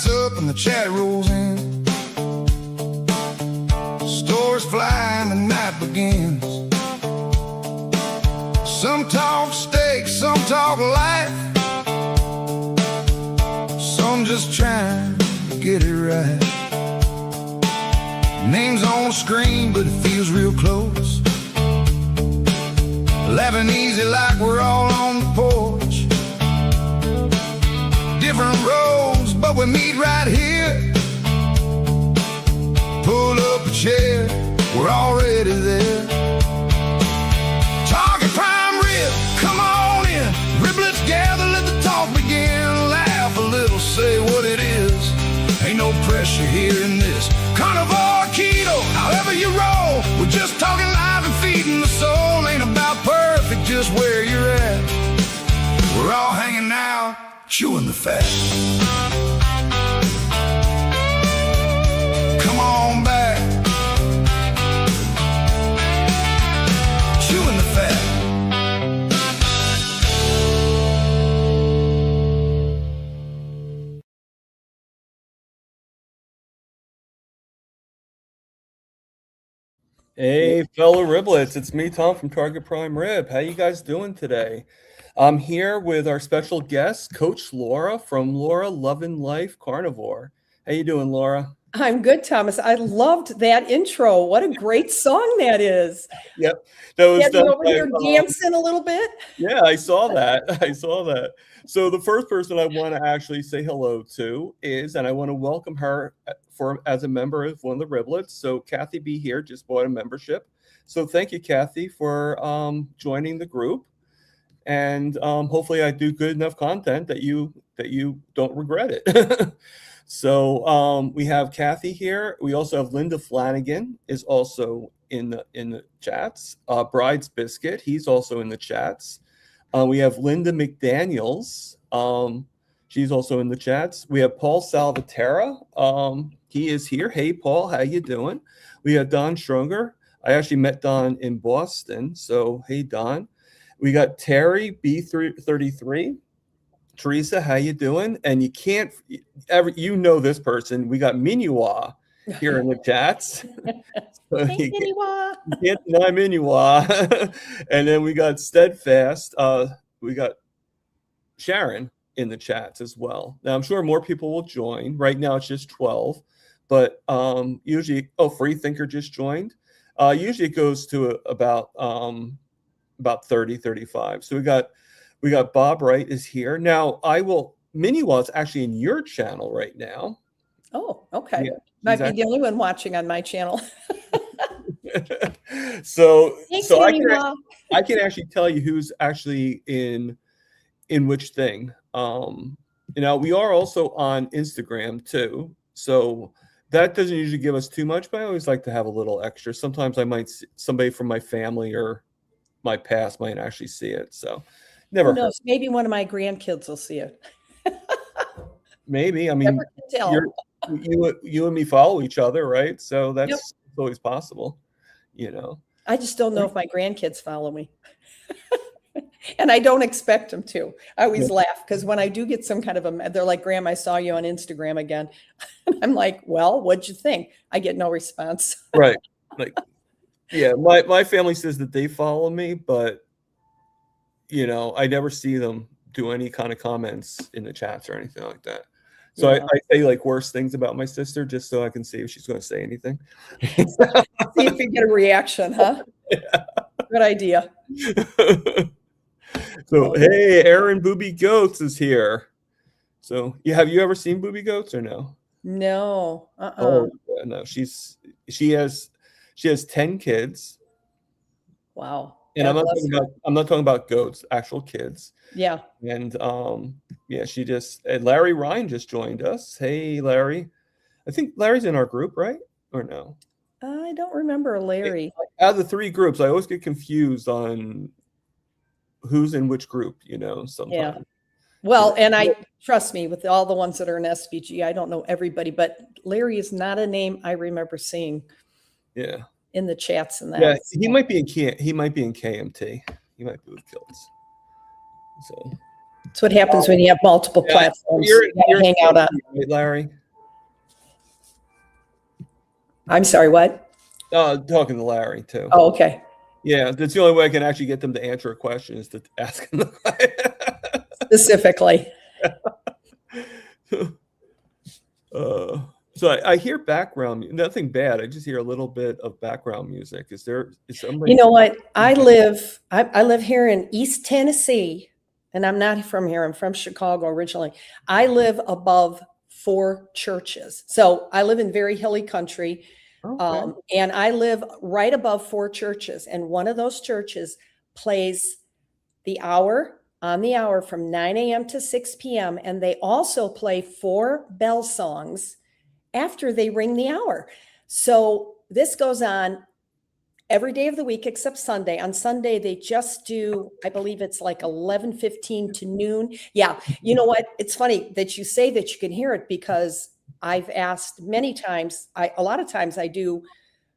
lights up and the chat rolls in. Stores fly and the night begins. Some talk steak, some talk life. Some just trying to get it right. Names on the screen, but it feels real close. Laughing easy like we're all on the porch. Different roads, but we meet right here. Pull up a chair, we're already there. Target prime rib, come on in. Riblets gather, let the talk begin. Laugh a little, say what it is. Ain't no pressure here in this carnivore keto. However you roll, we're just talking live and feeding the soul. Ain't about perfect, just where you're at. We're all hanging out, chewing the fat. Come on back, chewing the fat. Hey, fellow Riblets, it's me, Tom from Target Prime Rib. How you guys doing today? I'm here with our special guest, Coach Laura from laura.lovinlife.carnivore. How you doing, Laura? I'm good, Thomas. I loved that intro. What a great song that is. Yep. That was Getting over here dancing a little bit. Yeah, I saw that. I saw that. So the first person I want to actually say hello to is, and I want to welcome her as a member of one of the Riblets. So Kathy B here just bought a membership. So thank you, Kathy, for joining the group. And hopefully I do good enough content that you don't regret it. So we have Kathy here. We also have Linda Flanagan is also in the chats. Bride's Biscuit, he's also in the chats. We have Linda McDaniels. She's also in the chats. We have Paul Salvatera. He is here. Hey, Paul, how you doing? We have Don Schronger. I actually met Don in Boston. So, hey, Don. We got Terry B33. Teresa, how you doing? And you can't ever, this person. We got Minuwa here in the chats. So Hey, Minuwa. You can't deny Minuwa. And then we got Steadfast. We got Sharon in the chats as well. Now I'm sure more people will join. Right now it's just 12, but usually, Free Thinker just joined. Usually it goes to about 30, 35. So we got Bob Wright is here. Now Minuwa is actually in your channel right now. Oh, okay. Yeah, might be the only one watching on my channel. So Thanks, I can actually tell you who's actually in which thing. We are also on Instagram too. So that doesn't usually give us too much, but I always like to have a little extra. Sometimes I might see somebody from my family or my past might actually see it. So never Who knows? Maybe one of my grandkids will see it. Maybe. I mean, you and me follow each other, right? So that's always possible, I just don't know if my grandkids follow me. And I don't expect them to. I always laugh because when I do get some kind of they're like, Graham, I saw you on Instagram again. I'm like, well, what'd you think? I get no response. Right. Like, yeah, my family says that they follow me, but I never see them do any kind of comments in the chats or anything like that. So I say like worse things about my sister just so I can see if she's going to say anything. See if you get a reaction, huh? Yeah. Good idea. So, hey, Aaron Booby Goats is here. So, have you ever seen Booby Goats or no? No. Oh, no. She has 10 kids. Wow. And I'm not talking about goats, actual kids. Yeah. And Larry Ryan just joined us. Hey, Larry. I think Larry's in our group, right? Or no? I don't remember Larry. Out of the three groups, I always get confused on who's in which group, sometimes. Yeah. Well, and trust me, with all the ones that are in SVG, I don't know everybody, but Larry is not a name I remember seeing. Yeah. In the chats and that. Yeah, he might be in KMT. He might be with Kilts. So That's what happens when you have multiple platforms You're you gotta hang out on. right, Larry. I'm sorry, what? Talking to Larry too. Oh, okay. Yeah, that's the only way I can actually get them to answer a question is to ask them the question. Specifically. So I hear background, nothing bad. I just hear a little bit of background music. Is somebody? You know what? I live here in East Tennessee, and I'm not from here. I'm from Chicago originally. I live above 4 churches. So I live in very hilly country. Okay. And I live right above 4 churches. And one of those churches plays on the hour from 9 a.m. to 6 p.m. And they also play 4 bell songs after they ring the hour. So this goes on every day of the week except Sunday. On Sunday, they just do, I believe it's like 11:15 to noon. Yeah. You know what? It's funny that you say that you can hear it because I've asked many times, a lot of times I do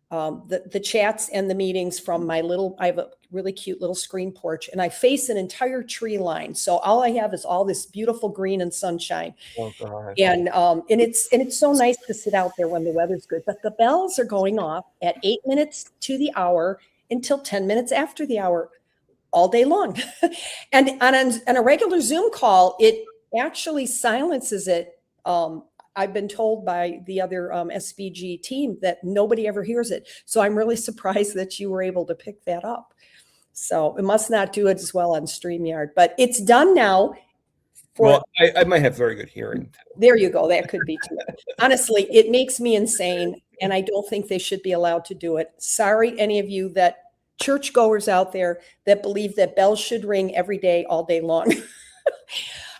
the chats and the meetings from I have a really cute little screen porch and I face an entire tree line. So all I have is all this beautiful green and sunshine. Oh, God. And it's so nice to sit out there when the weather's good, but the bells are going off at 8 minutes to the hour until 10 minutes after the hour all day long. And on a regular Zoom call, it actually silences it. I've been told by the other SBG team that nobody ever hears it. So I'm really surprised that you were able to pick that up. So it must not do it as well on StreamYard, but it's done now. Well, I might have very good hearing. There you go. That could be too. Honestly, it makes me insane. And I don't think they should be allowed to do it. Sorry, any of you that churchgoers out there that believe that bells should ring every day, all day long.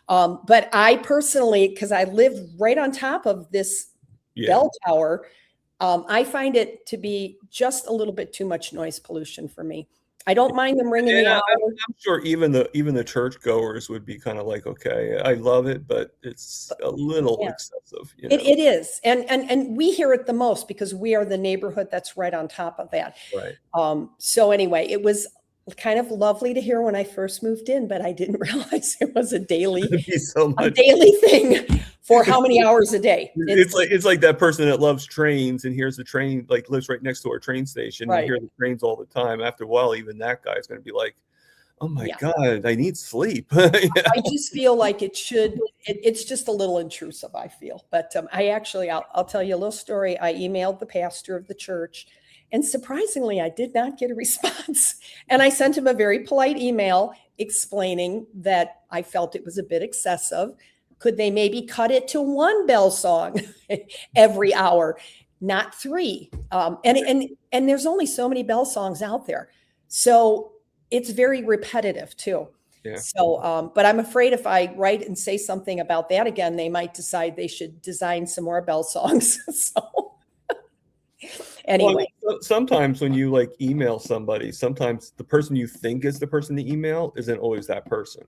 But I personally, because I live right on top of this bell tower, I find it to be just a little bit too much noise pollution for me. I don't mind them ringing the hour. I'm sure even the churchgoers would be kind of like, okay, I love it, but it's a little excessive. You know? It is, and we hear it the most because we are the neighborhood that's right on top of that. Right. So anyway, it was kind of lovely to hear when I first moved in, but I didn't realize it was a daily thing for how many hours a day. It's like that person that loves trains and hears the train, like lives right next to our train station. Right. And hear the trains all the time. After a while, even that guy's going to be like, oh my God, I need sleep. I just feel like it's just a little intrusive, I feel. But I'll tell you a little story. I emailed the pastor of the church. And surprisingly, I did not get a response. And I sent him a very polite email explaining that I felt it was a bit excessive. Could they maybe cut it to 1 bell song every hour, not 3? And there's only so many bell songs out there. So it's very repetitive too. Yeah. So, but I'm afraid if I write and say something about that again, they might decide they should design some more bell songs. So anyway. Well, sometimes when you like email somebody, sometimes the person you think is the person to email isn't always that person.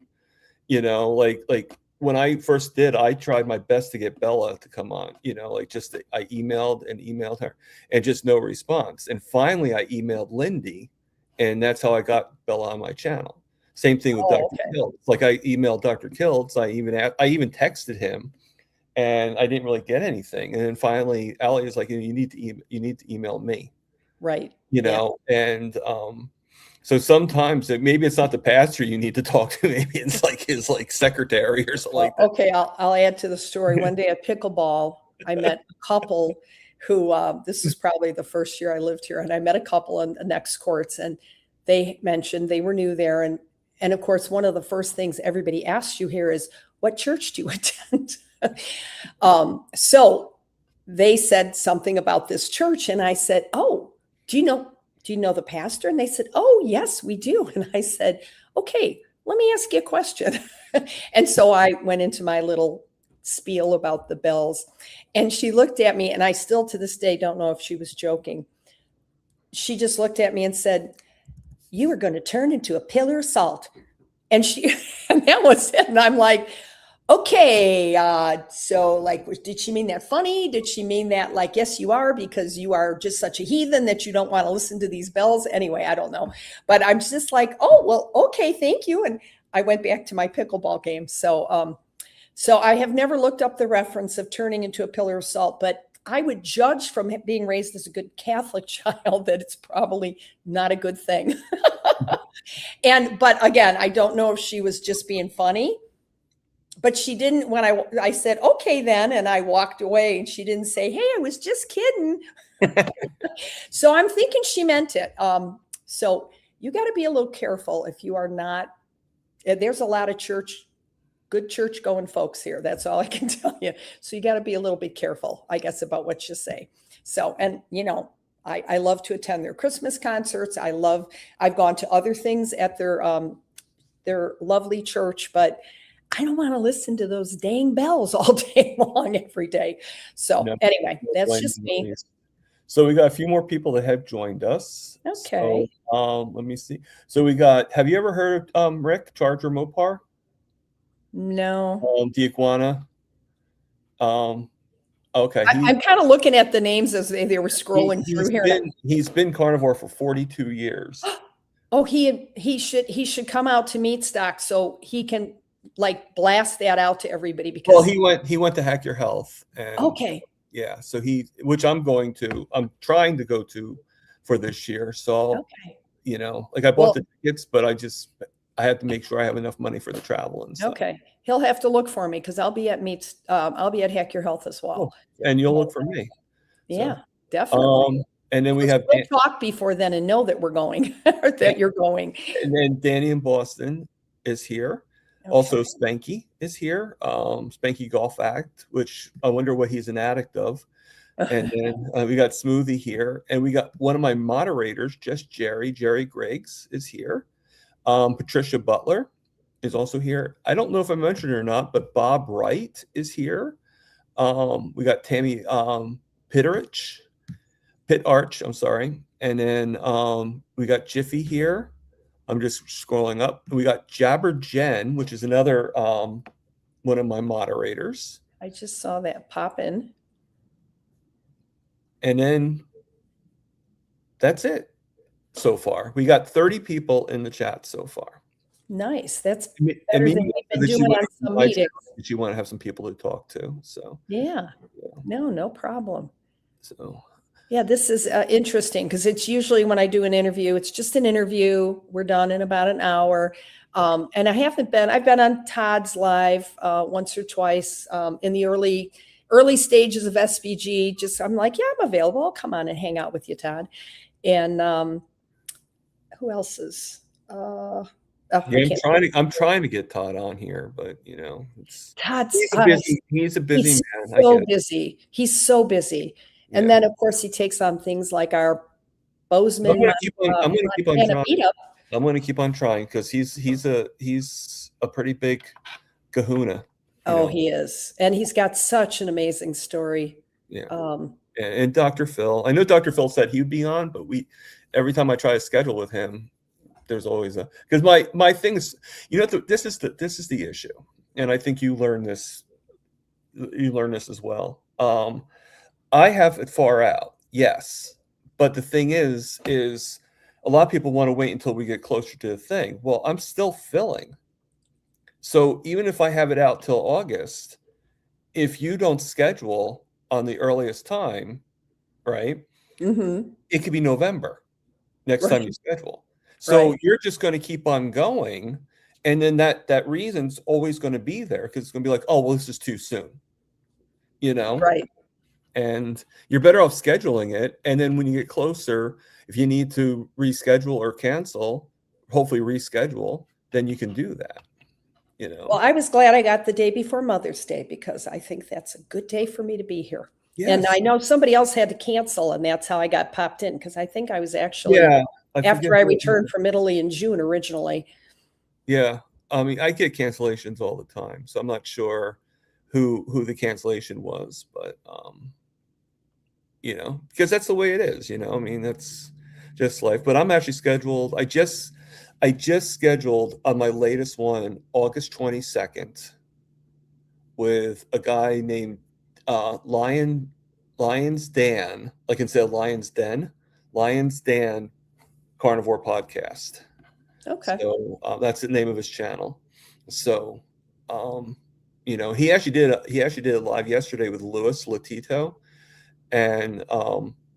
You know, like when I first did, I tried my best to get Bella to come on, you know, like I emailed her and just no response. And finally I emailed Lindy and that's how I got Bella on my channel. Same thing with Dr. Kiltz. Like I emailed Dr. Kiltz. I even texted him and I didn't really get anything. And then finally Allie was like, you need to email me. Right. You know, and so sometimes maybe it's not the pastor you need to talk to. Maybe it's like his secretary or something like that. Okay, I'll add to the story. One day at pickleball, I met a couple who this is probably the first year I lived here, and I met a couple in the next courts, and they mentioned they were new there, and of course one of the first things everybody asks you here is, what church do you attend? So they said something about this church, and I said, oh, do you know the pastor? And they said, oh, yes, we do. And I said, okay, let me ask you a question. And so I went into my little spiel about the bells, and she looked at me, and I still to this day don't know if she was joking. She just looked at me and said, you are going to turn into a pillar of salt. And and that was it. And I'm like, okay, so like, did she mean that funny? Did she mean that like, yes, you are, because you are just such a heathen that you don't want to listen to these bells? Anyway, I don't know. But I'm just like, oh, well, okay, thank you. And I went back to my pickleball game. So I have never looked up the reference of turning into a pillar of salt, but I would judge from being raised as a good Catholic child that it's probably not a good thing. But again, I don't know if she was just being funny, but she didn't, when I said, okay, then, and I walked away, and she didn't say, hey, I was just kidding. So I'm thinking she meant it. So you got to be a little careful if you are not, there's a lot of good church going folks here. That's all I can tell you. So you got to be a little bit careful, I guess, about what you say. So, and I love to attend their Christmas concerts. I've gone to other things at their lovely church, but I don't want to listen to those dang bells all day long every day. So anyway, that's just me. So we got a few more people that have joined us. Okay. So, let me see. So we got, have you ever heard of Rick Charger Mopar? No. The iguana. Okay. I'm kind of looking at the names as they were scrolling through here. He's been carnivore for 42 years. Oh, he should come out to Meat Stock so he can like blast that out to everybody, because he went to Hack Your Health. And okay. Yeah, so which I'm trying to go to for this year. So okay. I bought the tickets, but I have to make sure I have enough money for the travel and stuff. Okay. He'll have to look for me because I'll be at Hack Your Health as well. Cool. And you'll look for me. Yeah, definitely. And then we have we'll talk before then and know that we're going, or that you're going. And then Danny in Boston is here. Okay. Also, Spanky is here. Spanky Golf Act, which I wonder what he's an addict of. And then we got Smoothie here, and we got one of my moderators, just Jerry Griggs is here. Patricia Butler is also here. I don't know if I mentioned it or not, but Bob Wright is here. We got Tammy Pitarch, I'm sorry. And then we got Jiffy here. I'm just scrolling up. We got Jabber Jen, which is another one of my moderators. I just saw that pop in. And then that's it so far. We got 30 people in the chat so far. Nice. That's better than we've been doing on some meetings. You want to have some people to talk to. So yeah. No problem. So yeah, this is interesting because it's usually when I do an interview, it's just an interview. We're done in about an hour. And I've been on Todd's live once or twice in the early stages of SBG. I'm like, yeah, I'm available. I'll come on and hang out with you, Todd. And who else is? I'm trying to get Todd on here, but Todd's he's a busy man. So busy. He's so busy. Yeah. And then of course he takes on things like our Bozeman. I'm going to keep on trying. I'm going to keep on trying because he's a pretty big kahuna. Oh, he is. And he's got such an amazing story. Yeah. And Dr. Phil, I know Dr. Phil said he'd be on, but every time I try to schedule with him, there's always because my thing is, this is the issue. And I think you learn this as well. I have it far out. Yes. But the thing is a lot of people want to wait until we get closer to the thing. Well, I'm still filling. So even if I have it out till August, if you don't schedule on the earliest time, right, it could be November next time you schedule. So you're just going to keep on going. And then that reason's always going to be there because it's going to be like, oh, well, this is too soon, Right. And you're better off scheduling it. And then when you get closer, if you need to reschedule or cancel, hopefully reschedule, then you can do that. Well, I was glad I got the day before Mother's Day because I think that's a good day for me to be here. Yes. And I know somebody else had to cancel, and that's how I got popped in because I think I was actually after I returned from Italy in June originally. Yeah, I mean, I get cancellations all the time, so I'm not sure who the cancellation was, but because that's the way it is. I mean, that's just life. But I'm actually scheduled. I just scheduled on my latest one, August 22nd, with a guy named Lions Dan, like instead of Lions Den, Lions Dan Carnivore Podcast. Okay. So that's the name of his channel. So, you know, he actually did a live yesterday with Louis Latito, and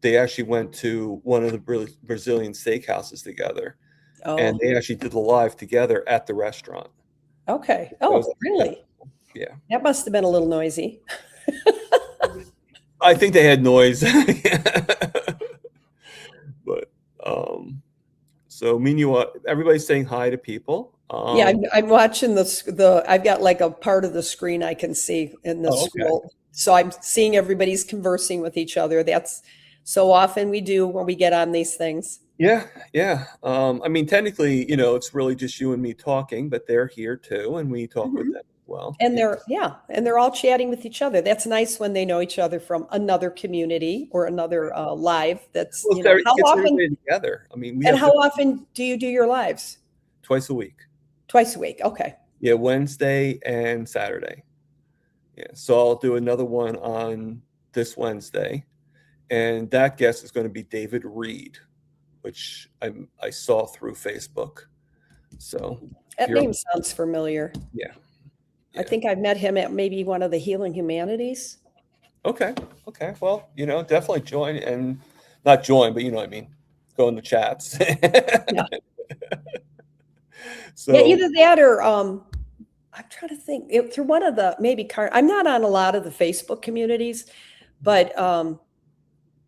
they actually went to one of the Brazilian steakhouses together, and Oh, they actually did the live together at the restaurant. okay. That was Oh, actually kind of really? cool. Yeah. That must have been a little noisy. I think they had noise. But so meanwhile, everybody's saying hi to people. Yeah, I'm watching I've got like a part of the screen I can see in the Oh, okay. school. So I'm seeing everybody's conversing with each other. That's so often we do when we get on these things. Yeah, yeah. I mean, technically, you know, it's really just you and me talking, but they're here too, and we talk with Mhm. them as well. And Yeah. they're all chatting with each other. That's nice when they know each other from another community or another live. That's, Well, you know, it gets everybody together. I mean, we have how often do you do your lives? twice a week. Twice a week. Okay. Yeah, Wednesday and Saturday. Yeah, so I'll do another one on this Wednesday, and that guest is going to be David Reed, which I saw through Facebook. So if That you're, name sounds familiar. yeah, I yeah. think I've met him at maybe one of the Healing Humanities. Okay, okay. Well, you know, definitely join and not join, but you know what I mean. Go in the chats. Yeah. Yeah, So, either that or I'm trying to think through one of the maybe I'm not on a lot of the Facebook communities, but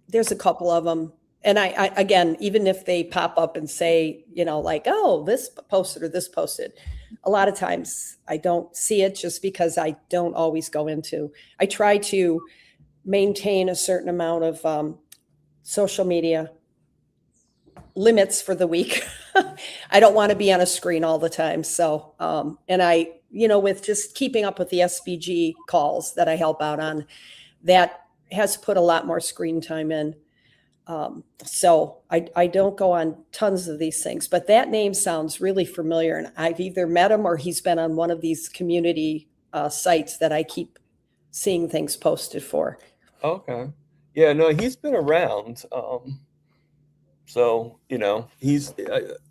there's a couple of them. And I again, even if they pop up and say, you know, like, oh, this posted or this posted, a lot of times I don't see it just because I don't always go into. I try to maintain a certain amount of social media limits for the week. I don't want to be on a screen all the time. So, and I, you know, with just keeping up with the SBG calls that I help out on, that has put a lot more screen time in. So I don't go on tons of these things, but that name sounds really familiar. And I've either met him or he's been on one of these community sites that I keep seeing things posted for. okay. Yeah, no, he's been around. So, you know, he's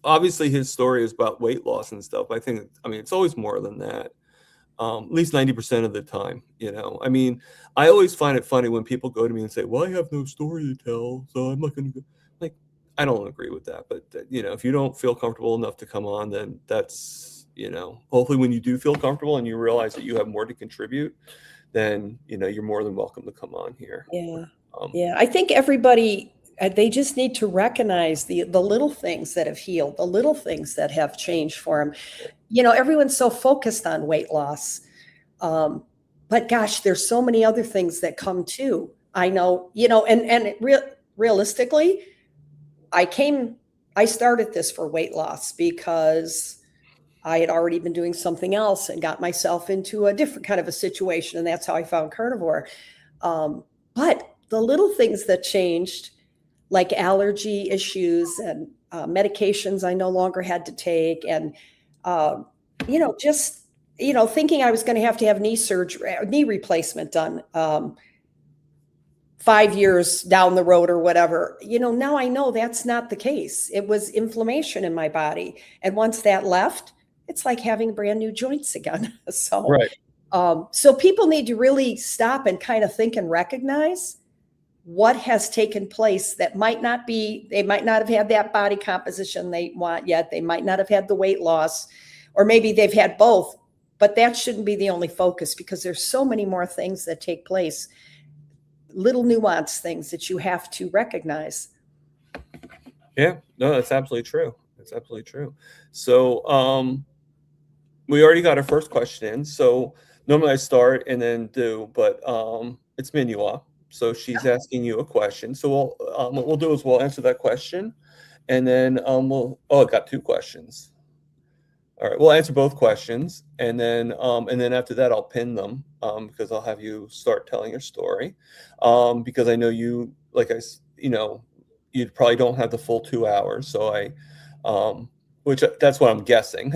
obviously his story is about weight loss and stuff. I mean, it's always more than that. At least 90% of the time, you know. I mean, I always find it funny when people go to me and say, "Well, I have no story to tell, so I'm not going to go." Like, I don't agree with that. But, you know, if you don't feel comfortable enough to come on, then that's, you know, hopefully when you do feel comfortable and you realize that you have more to contribute, then, you know, you're more than welcome to come on here. Yeah. Um, Yeah. I think everybody, they just need to recognize the little things that have healed, the little things that have changed for them. You know, everyone's so focused on weight loss. But gosh, there's so many other things that come too. I know, you know, realistically, I started this for weight loss because I had already been doing something else and got myself into a different kind of a situation. And that's how I found carnivore. But the little things that changed, like allergy issues and medications I no longer had to take, and you know, just you know, thinking I was going to have knee surgery, knee replacement done 5 years down the road or whatever. You know, now I know that's not the case. It was inflammation in my body, and once that left, it's like having brand new joints again. So, right. so people need to really stop and kind of think and recognize what has taken place that might not be, they might not have had that body composition they want yet. They might not have had the weight loss, or maybe they've had both, but that shouldn't be the only focus because there's so many more things that take place, little nuanced things that you have to recognize. Yeah, no, that's absolutely true. That's absolutely true. So, we already got our first question in. So normally I start and then do, but it's Minua. So she's asking you a question. So what we'll do is we'll answer that question, and then I got two questions. All right, we'll answer both questions, and then after that I'll pin them because I'll have you start telling your story because I know you, you know, you probably don't have the full 2 hours, so which that's what I'm guessing.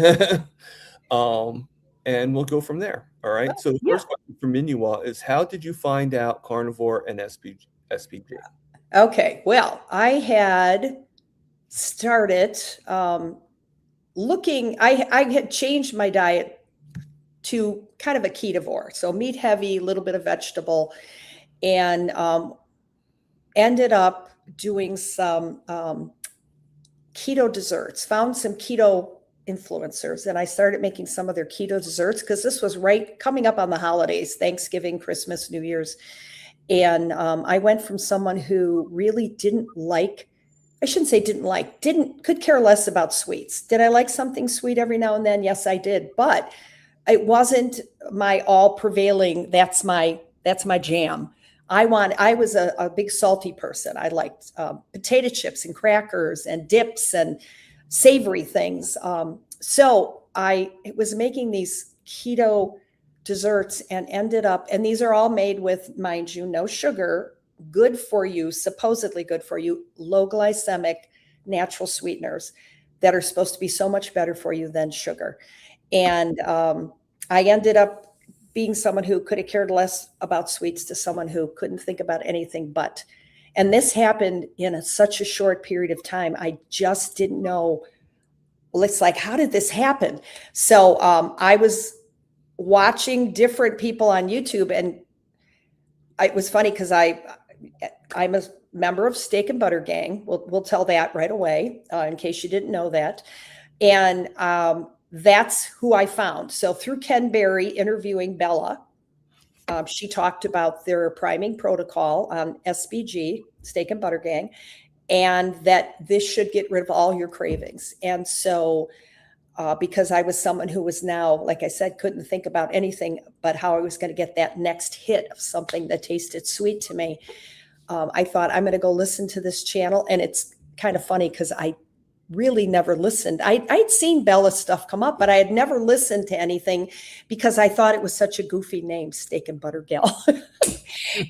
And we'll go from there. All right. So the Yeah. first question from Minua is, how did you find out carnivore and SPG? Okay. Well, I had started I had changed my diet to kind of a ketovore. So meat heavy, a little bit of vegetable, and ended up doing some keto desserts, found some keto influencers, and I started making some of their keto desserts because this was right coming up on the holidays, Thanksgiving, Christmas, New Year's. And I went from someone who really could care less about sweets. Did I like something sweet every now and then? Yes, I did. But it wasn't my all prevailing, that's my jam. I was a big salty person. I liked potato chips and crackers and dips and savory things. So I was making these keto desserts and ended up, and these are all made with, mind you, no sugar, good for you, supposedly good for you, low glycemic natural sweeteners that are supposed to be so much better for you than sugar. And I ended up being someone who could have cared less about sweets to someone who couldn't think about anything but. And this happened in such a short period of time. I just didn't know. Well, it's like, how did this happen? So I was watching different people on YouTube, and it was funny because I'm a member of Steak and Butter Gang. We'll tell that right away in case you didn't know that. And that's who I found. So through Ken Berry interviewing Bella, she talked about their priming protocol on SBG, Steak and Butter Gang, and that this should get rid of all your cravings. And so because I was someone who was now, like I said, couldn't think about anything but how I was going to get that next hit of something that tasted sweet to me, I thought, I'm going to go listen to this channel. And it's kind of funny because I really never listened. I'd seen Bella's stuff come up, but I had never listened to anything because I thought it was such a goofy name, Steak and Butter Gal.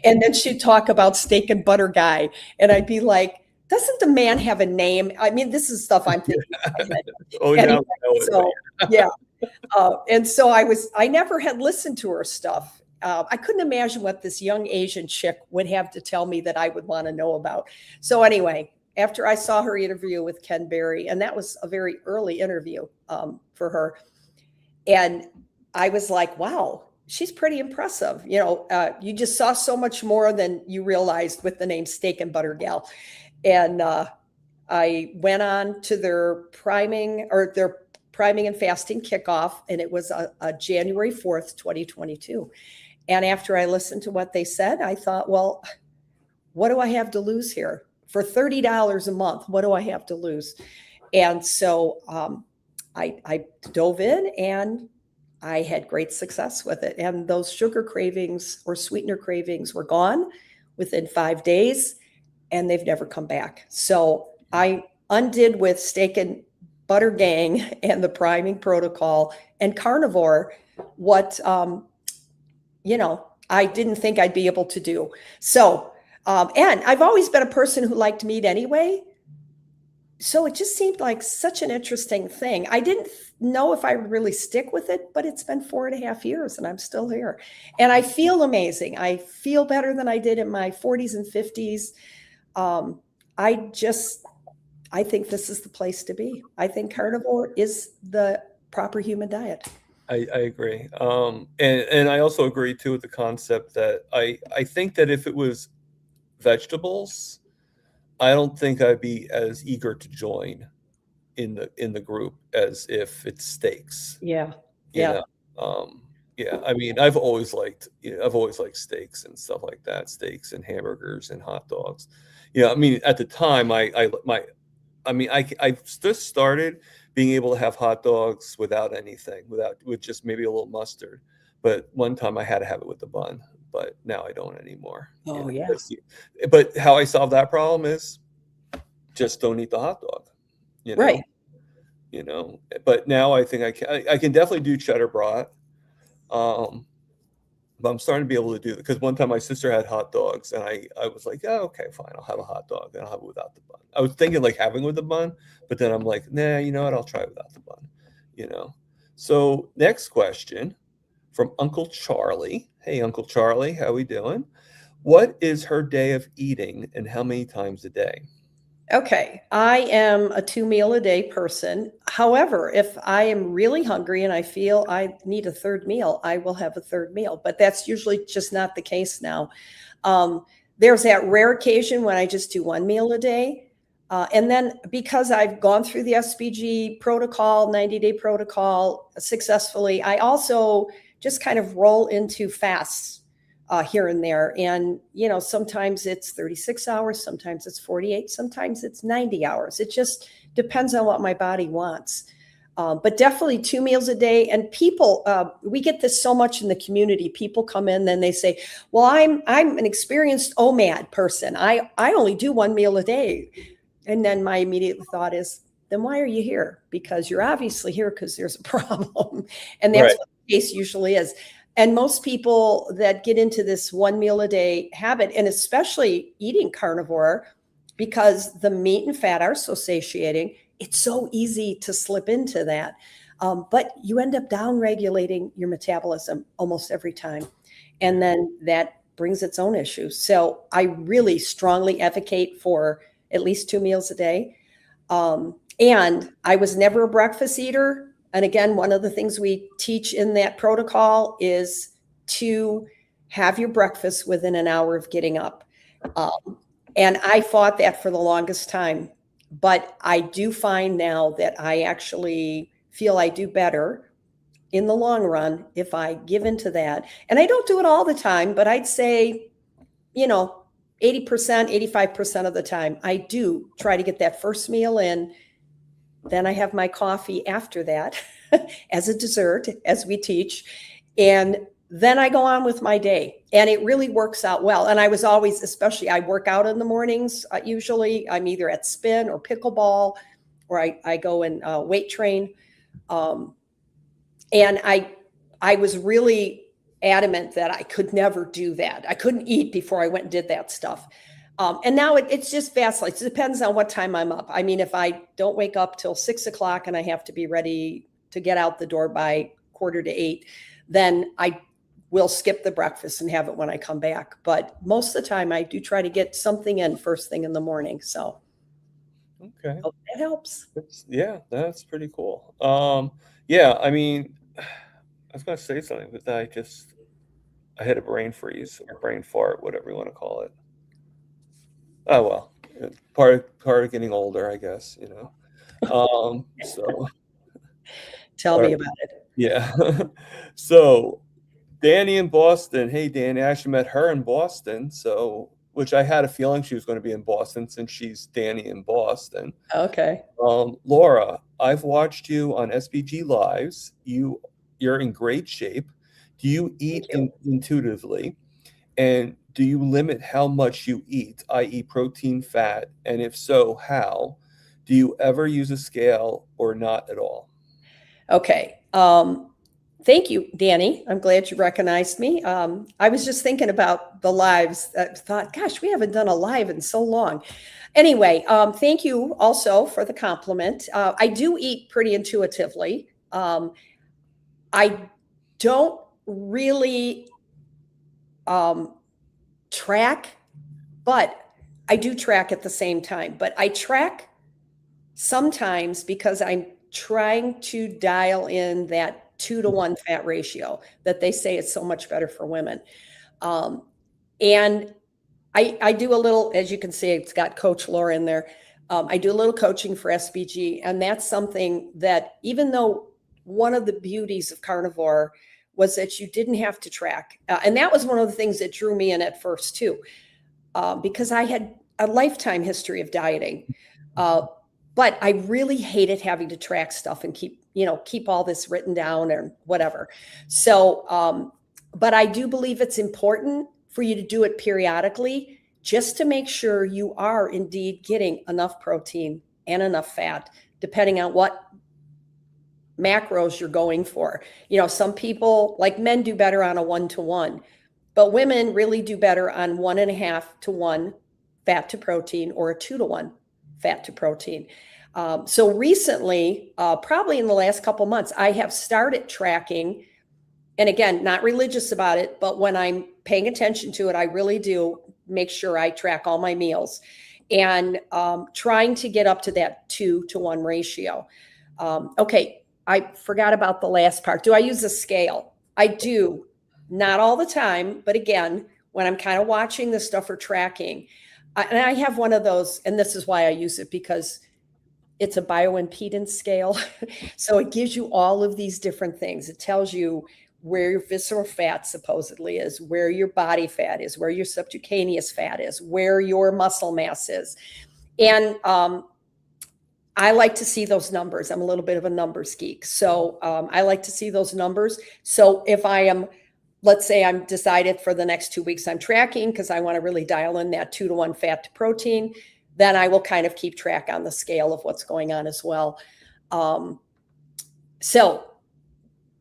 And then she'd talk about Steak and Butter Guy. And I'd be like, doesn't the man have a name? I mean, this is stuff I'm thinking. Oh, anyway, no. So, yeah. And so I never had listened to her stuff. I couldn't imagine what this young Asian chick would have to tell me that I would want to know about. So anyway, after I saw her interview with Ken Berry, and that was a very early interview for her, and I was like, wow, she's pretty impressive. You just saw so much more than you realized with the name Steak and Butter Gal. And I went on to their priming and fasting kickoff, and it was a January 4th, 2022. And after I listened to what they said, I thought, well, what do I have to lose here? For $30 a month, what do I have to lose? And so I dove in, and I had great success with it. And those sugar cravings or sweetener cravings were gone within 5 days, and they've never come back. So I undid with Steak and Butter Gang and the priming protocol and carnivore what, I didn't think I'd be able to do. So, and I've always been a person who liked meat anyway. So it just seemed like such an interesting thing. I didn't know if I would really stick with it, but it's been 4.5 years and I'm still here. And I feel amazing. I feel better than I did in my 40s and 50s. I think this is the place to be. I think carnivore is the proper human diet. I agree. And I also agree too with the concept that I think that if it was vegetables, I don't think I'd be as eager to join in the group as if it's steaks. Yeah. Yeah. I mean, I've always liked steaks and stuff like that, steaks and hamburgers and hot dogs. I mean, at the time I just started being able to have hot dogs without anything, with just maybe a little mustard. But one time I had to have it with the bun, but now I don't anymore. Oh, yeah. But how I solve that problem is just don't eat the hot dog. Right. But now I think I can definitely do cheddar brat. But I'm starting to be able to do that because one time my sister had hot dogs and I was like, oh, okay, fine. I'll have a hot dog and I'll have it without the bun. I was thinking like having it with the bun, but then I'm like, nah, you know what? I'll try it without the bun, So next question from Uncle Charlie. Hey, Uncle Charlie, how we doing? What is her day of eating and how many times a day? Okay, I am a 2 meal a day person. However, if I am really hungry and I feel I need a third meal, I will have a third meal. But that's usually just not the case now. Um, there's that rare occasion when I just do 1 meal a day. And then because I've gone through the SBG protocol, 90-day protocol successfully, I also just kind of roll into fasts here and there. And, sometimes it's 36 hours, sometimes it's 48, sometimes it's 90 hours. It just depends on what my body wants. But definitely 2 meals a day. And people, we get this so much in the community. People come in, then they say, well, I'm an experienced OMAD person. I only do 1 meal a day. And then my immediate thought is, then why are you here? Because you're obviously here because there's a problem. And that's Right. what the case usually is. And most people that get into this 1 meal a day habit, and especially eating carnivore, because the meat and fat are so satiating, it's so easy to slip into that. But you end up down-regulating your metabolism almost every time. And then that brings its own issues. So I really strongly advocate for at least 2 meals a day. And I was never a breakfast eater. And again, one of the things we teach in that protocol is to have your breakfast within an hour of getting up. And I fought that for the longest time. But I do find now that I actually feel I do better in the long run if I give into that. And I don't do it all the time, but I'd say, 80%, 85% of the time, I do try to get that first meal in. Then I have my coffee after that as a dessert, as we teach. And then I go on with my day. And it really works out well. And I was always, especially, I work out in the mornings. Usually I'm either at spin or pickleball, or I go and weight train. And I was really adamant that I could never do that. I couldn't eat before I went and did that stuff. And now it's just fast lights. It depends on what time I'm up. I mean, if I don't wake up till 6 o'clock and I have to be ready to get out the door by 7:45, then I will skip the breakfast and have it when I come back. But most of the time I do try to get something in first thing in the morning. So Okay. hope that helps. That's pretty cool. Yeah, I mean, I was going to say something, but I had a brain freeze or brain fart, whatever you want to call it. Oh well, part of getting older, I guess. So Tell me about it. yeah. So Danny in Boston. Hey, Danny, I actually met her in Boston. So, which I had a feeling she was going to be in Boston since she's Danny in Boston. Okay. Laura, I've watched you on SBG Lives. You're in great shape. Do you eat intuitively? And do you limit how much you eat, i.e. protein, fat? And if so, how? Do you ever use a scale or not at all? Okay. Thank you, Danny. I'm glad you recognized me. I was just thinking about the lives. I thought, gosh, we haven't done a live in so long. Anyway, thank you also for the compliment. I do eat pretty intuitively. I don't really track, but I do track at the same time. But I track sometimes because I'm trying to dial in that 2-to-1 fat ratio that they say is so much better for women. And I do a little, as you can see, it's got Coach Laura in there. I do a little coaching for SBG, and that's something that, even though one of the beauties of carnivore was that you didn't have to track. And that was one of the things that drew me in at first too, because I had a lifetime history of dieting. But I really hated having to track stuff and keep all this written down or whatever. So, but I do believe it's important for you to do it periodically, just to make sure you are indeed getting enough protein and enough fat, depending on what macros you're going for. Some people, like men, do better on a 1-to-1, but women really do better on 1.5-to-1 fat to protein, or a 2-to-1 fat to protein. So recently, probably in the last couple months, I have started tracking. And again, not religious about it, but when I'm paying attention to it, I really do make sure I track all my meals. and trying to get up to that 2-to-1 ratio. Okay, I forgot about the last part. Do I use a scale? I do, not all the time, but again, when I'm kind of watching this stuff or tracking, and I have one of those, and this is why I use it, because it's a bioimpedance scale. So it gives you all of these different things. It tells you where your visceral fat supposedly is, where your body fat is, where your subcutaneous fat is, where your muscle mass is. And I like to see those numbers. I'm a little bit of a numbers geek. So I like to see those numbers. So if I am, let's say I'm decided for the next 2 weeks I'm tracking because I want to really dial in that 2-to-1 fat to protein, then I will kind of keep track on the scale of what's going on as well. So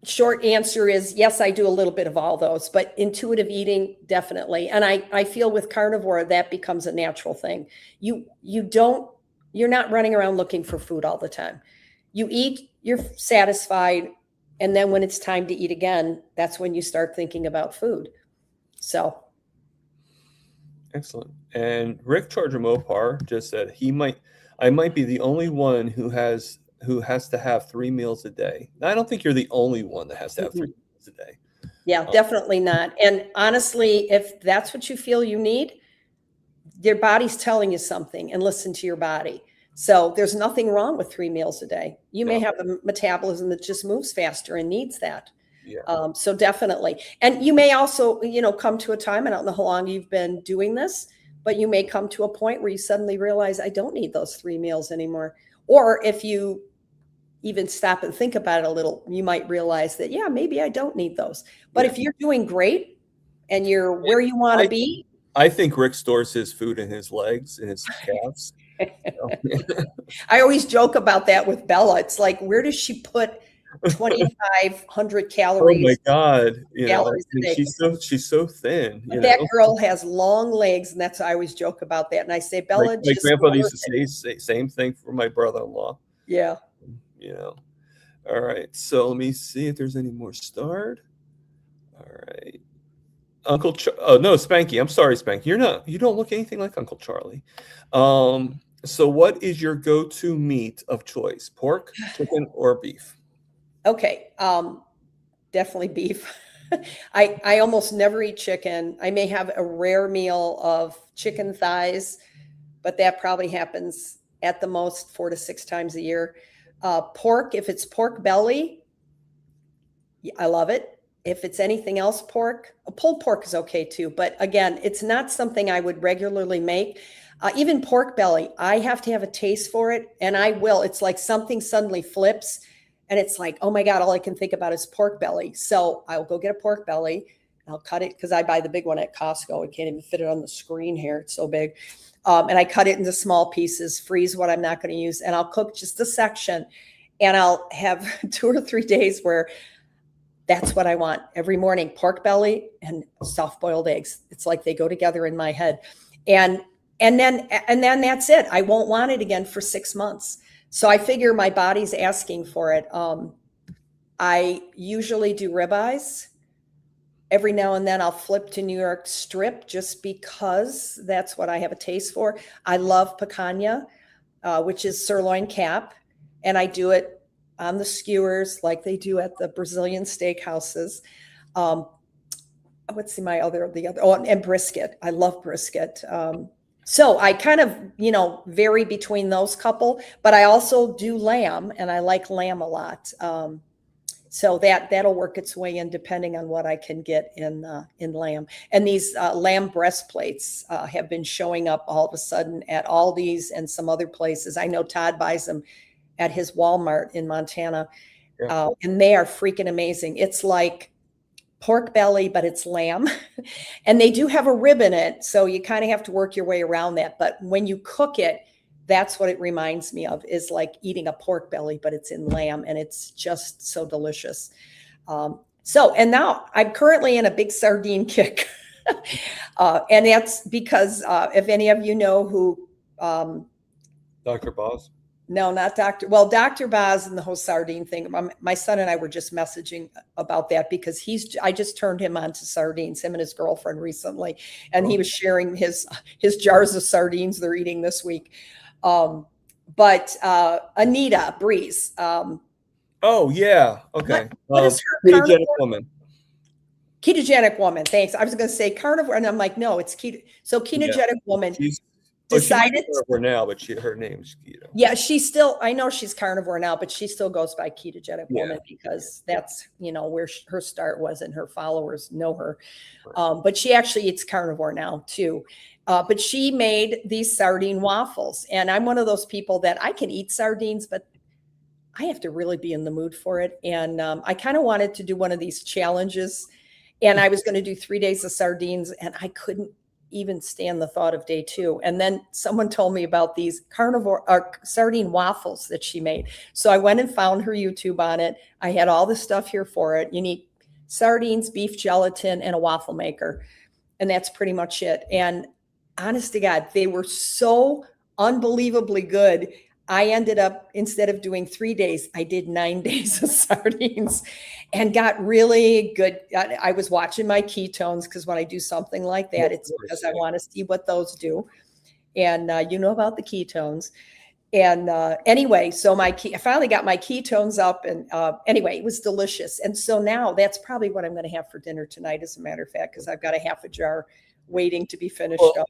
short answer is yes, I do a little bit of all those, but intuitive eating, definitely. And I feel with carnivore, that becomes a natural thing. You're not running around looking for food all the time. You eat, you're satisfied. And then when it's time to eat again, that's when you start thinking about food. So. Excellent. And Rick Charger Mopar just said I might be the only one who has to have 3 meals a day. Now, I don't think you're the only one that has to have 3 meals a day. Yeah, definitely not. And honestly, if that's what you feel you need, your body's telling you something, and listen to your body. So there's nothing wrong with 3 meals a day. You may have a metabolism that just moves faster and needs that. Yeah. So definitely. And you may also, come to a time, I don't know how long you've been doing this, but you may come to a point where you suddenly realize I don't need those 3 meals anymore. Or if you even stop and think about it a little, you might realize that, yeah, maybe I don't need those. But if you're doing great and you're where you want to be. I think Rick stores his food in his legs and his calves. I always joke about that with Bella. It's like, where does she put 2,500 calories? Oh my God! She's so thin. That girl has long legs, and that's I always joke about that. And I say, Bella, my grandfather used to say same thing for my brother-in-law. Yeah. All right. So let me see if there's any more starred. All right. Spanky. I'm sorry, Spanky. You don't look anything like Uncle Charlie. So what is your go-to meat of choice? Pork, chicken, or beef? Okay. Definitely beef. I almost never eat chicken. I may have a rare meal of chicken thighs, but that probably happens at the most 4 to 6 times a year. Pork, if it's pork belly, I love it. If it's anything else pork, pulled pork is okay too. But again, it's not something I would regularly make. Even pork belly, I have to have a taste for it, and I will. It's like something suddenly flips, and it's like, oh my God, all I can think about is pork belly. So I'll go get a pork belly. I'll cut it because I buy the big one at Costco. I can't even fit it on the screen here. It's so big. And I cut it into small pieces, freeze what I'm not going to use, and I'll cook just a section. And I'll have 2 or 3 days where that's what I want every morning: pork belly and soft boiled eggs. It's like they go together in my head. And then that's it. I won't want it again for 6 months. So I figure my body's asking for it. I usually do ribeyes. Every now and then I'll flip to New York strip just because that's what I have a taste for. I love picanha, which is sirloin cap, and I do it on the skewers like they do at the Brazilian steakhouses. What's my other? And brisket. I love brisket. So I kind of, vary between those couple, but I also do lamb, and I like lamb a lot. So that'll work its way in depending on what I can get in lamb. And these lamb breastplates have been showing up all of a sudden at Aldi's and some other places. I know Todd buys them at his Walmart in Montana, and they are freaking amazing. It's like pork belly, but it's lamb. And they do have a rib in it, so you kind of have to work your way around that. But when you cook it, that's what it reminds me of, is like eating a pork belly, but it's in lamb, and it's just so delicious. And now I'm currently in a big sardine kick. And that's because if any of you know who Dr. Boz. No, not Dr. Well, Dr. Boz and the whole sardine thing. My son and I were just messaging about that because I just turned him on to sardines, him and his girlfriend recently. And he was sharing his jars of sardines they're eating this week. But Anita Breeze. Oh yeah. Okay. What is her Ketogenic woman. Ketogenic woman. Thanks. I was going to say carnivore, and I'm like, no, it's keto. So ketogenic woman decided. She's carnivore now, but her name's keto. Yeah, I know she's carnivore now, but she still goes by ketogenic woman because that's, where her start was and her followers know her. But she actually eats carnivore now too. But she made these sardine waffles. And I'm one of those people that I can eat sardines, but I have to really be in the mood for it. And I kind of wanted to do one of these challenges. And I was going to do 3 days of sardines, and I couldn't even stand the thought of day 2. And then someone told me about these sardine waffles that she made. So I went and found her YouTube on it. I had all the stuff here for it. You need sardines, beef gelatin, and a waffle maker. And that's pretty much it. And honest to God, they were so unbelievably good. I ended up, instead of doing 3 days, I did 9 days of sardines and got really good. I was watching my ketones because when I do something like that, it's because I want to see what those do. And you know about the ketones. And anyway, so I finally got my ketones up, and anyway, it was delicious. And so now that's probably what I'm going to have for dinner tonight, as a matter of fact, because I've got a half a jar waiting to be finished up.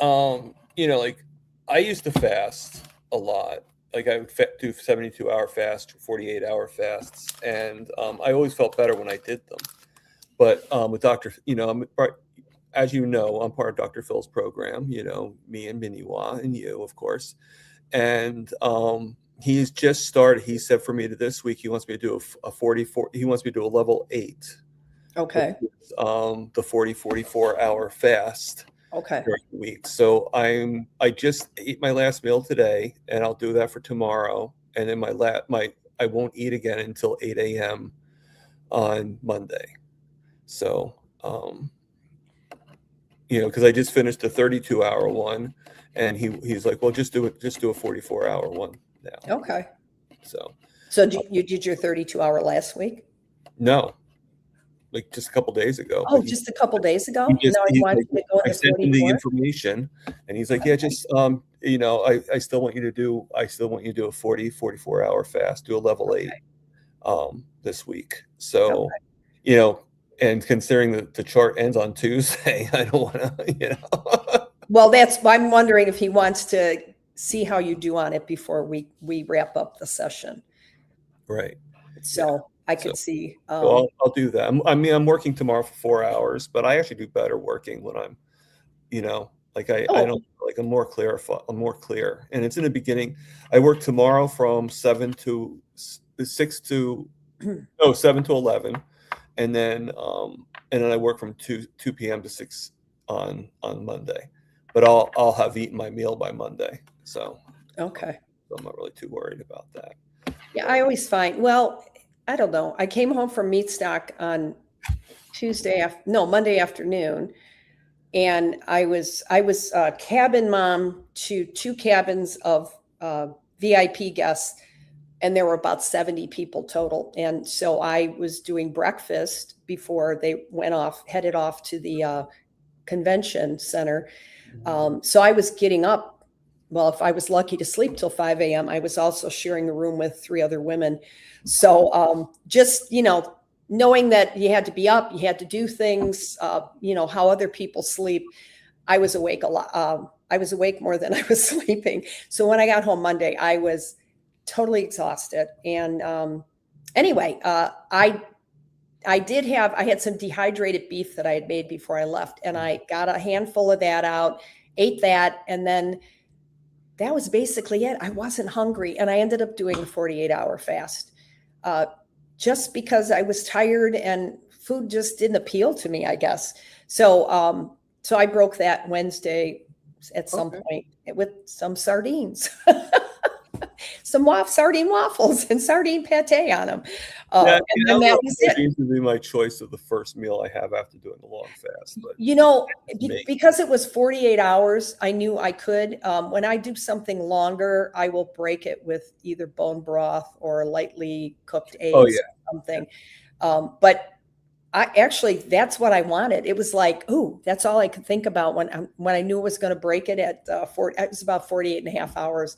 Like I used to fast a lot. Like I would do 72-hour fast, 48-hour fasts, and I always felt better when I did them. But with Dr. As you know, I'm part of Dr. Phil's program. Me and Miniwa and you, of course. And he's just started. He said for me this week he wants me to do a 44. He wants me to do a level 8. Okay. The 44-hour fast. Okay. During the week. So I just ate my last meal today, and I'll do that for tomorrow. And then I won't eat again until 8 a.m. on Monday. So because I just finished the 32-hour one, and he's like, well, just do a 44-hour one now. Okay. So you did your 32-hour last week? No. Like just a couple days ago. Oh, just a couple days ago? I sent him the information, and he's like, yeah, just I still want you to do a 44-hour fast, do a level 8 this week. So and considering that the chart ends on Tuesday, I don't want to, Well, I'm wondering if he wants to see how you do on it before we wrap up the session. Right. So I could see. So I'll do that. I'm working tomorrow for 4 hours, but I actually do better working when I'm, I don't like I'm more clear. And it's in the beginning. I work tomorrow from 7 to 11, and then I work from 2 p.m. to 6 on Monday. But I'll have eaten my meal by Monday. So okay. So I'm not really too worried about that. Yeah, I always find, well, I don't know. I came home from meat stock on Monday afternoon, and I was cabin mom to 2 cabins of VIP guests, and there were about 70 people total. And so I was doing breakfast before they headed off to the convention center. So I was getting up. Well, if I was lucky to sleep till 5 a.m., I was also sharing a room with 3 other women. So just, knowing that you had to be up, you had to do things, how other people sleep. I was awake a lot. I was awake more than I was sleeping. So when I got home Monday, I was totally exhausted. And anyway, I had some dehydrated beef that I had made before I left, and I got a handful of that out, ate that, and then that was basically it. I wasn't hungry, and I ended up doing a 48-hour fast just because I was tired and food just didn't appeal to me, I guess. So so I broke that Wednesday at some point with some sardines. So some sardine waffles and sardine pate on them. Yeah, And then that was it. Seems to be my choice of the first meal I have after doing the long fast. But Because it was 48 hours, I knew I could. When I do something longer, I will break it with either bone broth or lightly cooked eggs or something. But that's what I wanted. It was like, ooh, that's all I could think about when I knew I was going to break it at it was about 48 and a half hours.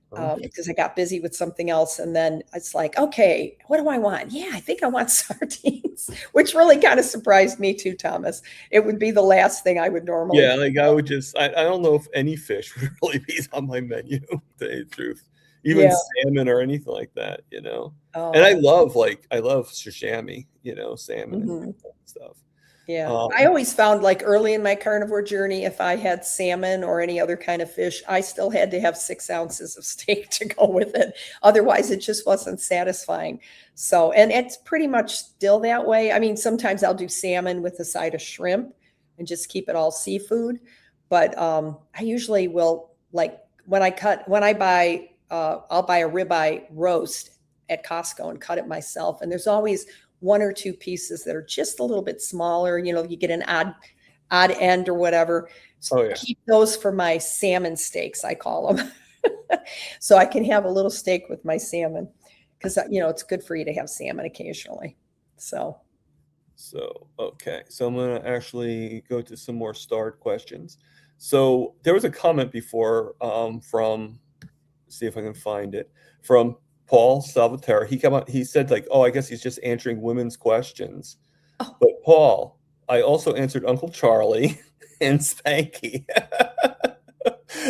Because I got busy with something else. And then it's like, okay, what do I want? Yeah, I think I want sardines, which really kind of surprised me too, Thomas. It would be the last thing I would normally. Yeah, like I would just, I don't know if any fish would really be on my menu, to tell you the truth. Even salmon or anything like that, you know. And I love sashimi, you know, salmon and stuff. Yeah. I always found, like, early in my carnivore journey, if I had salmon or any other kind of fish, I still had to have 6 ounces of steak to go with it. Otherwise, it just wasn't satisfying. So, and it's pretty much still that way. I mean, sometimes I'll do salmon with a side of shrimp and just keep it all seafood. But I usually will, like, I'll buy a ribeye roast at Costco and cut it myself. And there's always 1 or 2 pieces that are just a little bit smaller. You know, you get an odd end or whatever. So keep those for my salmon steaks, I call them. So I can have a little steak with my salmon, because, you know, it's good for you to have salmon occasionally. So okay. So I'm going to actually go to some more starred questions. So there was a comment before from, see if I can find it, from Paul Salvatore. He came out, he said, like, oh, I guess he's just answering women's questions. Oh. But Paul, I also answered Uncle Charlie and Spanky.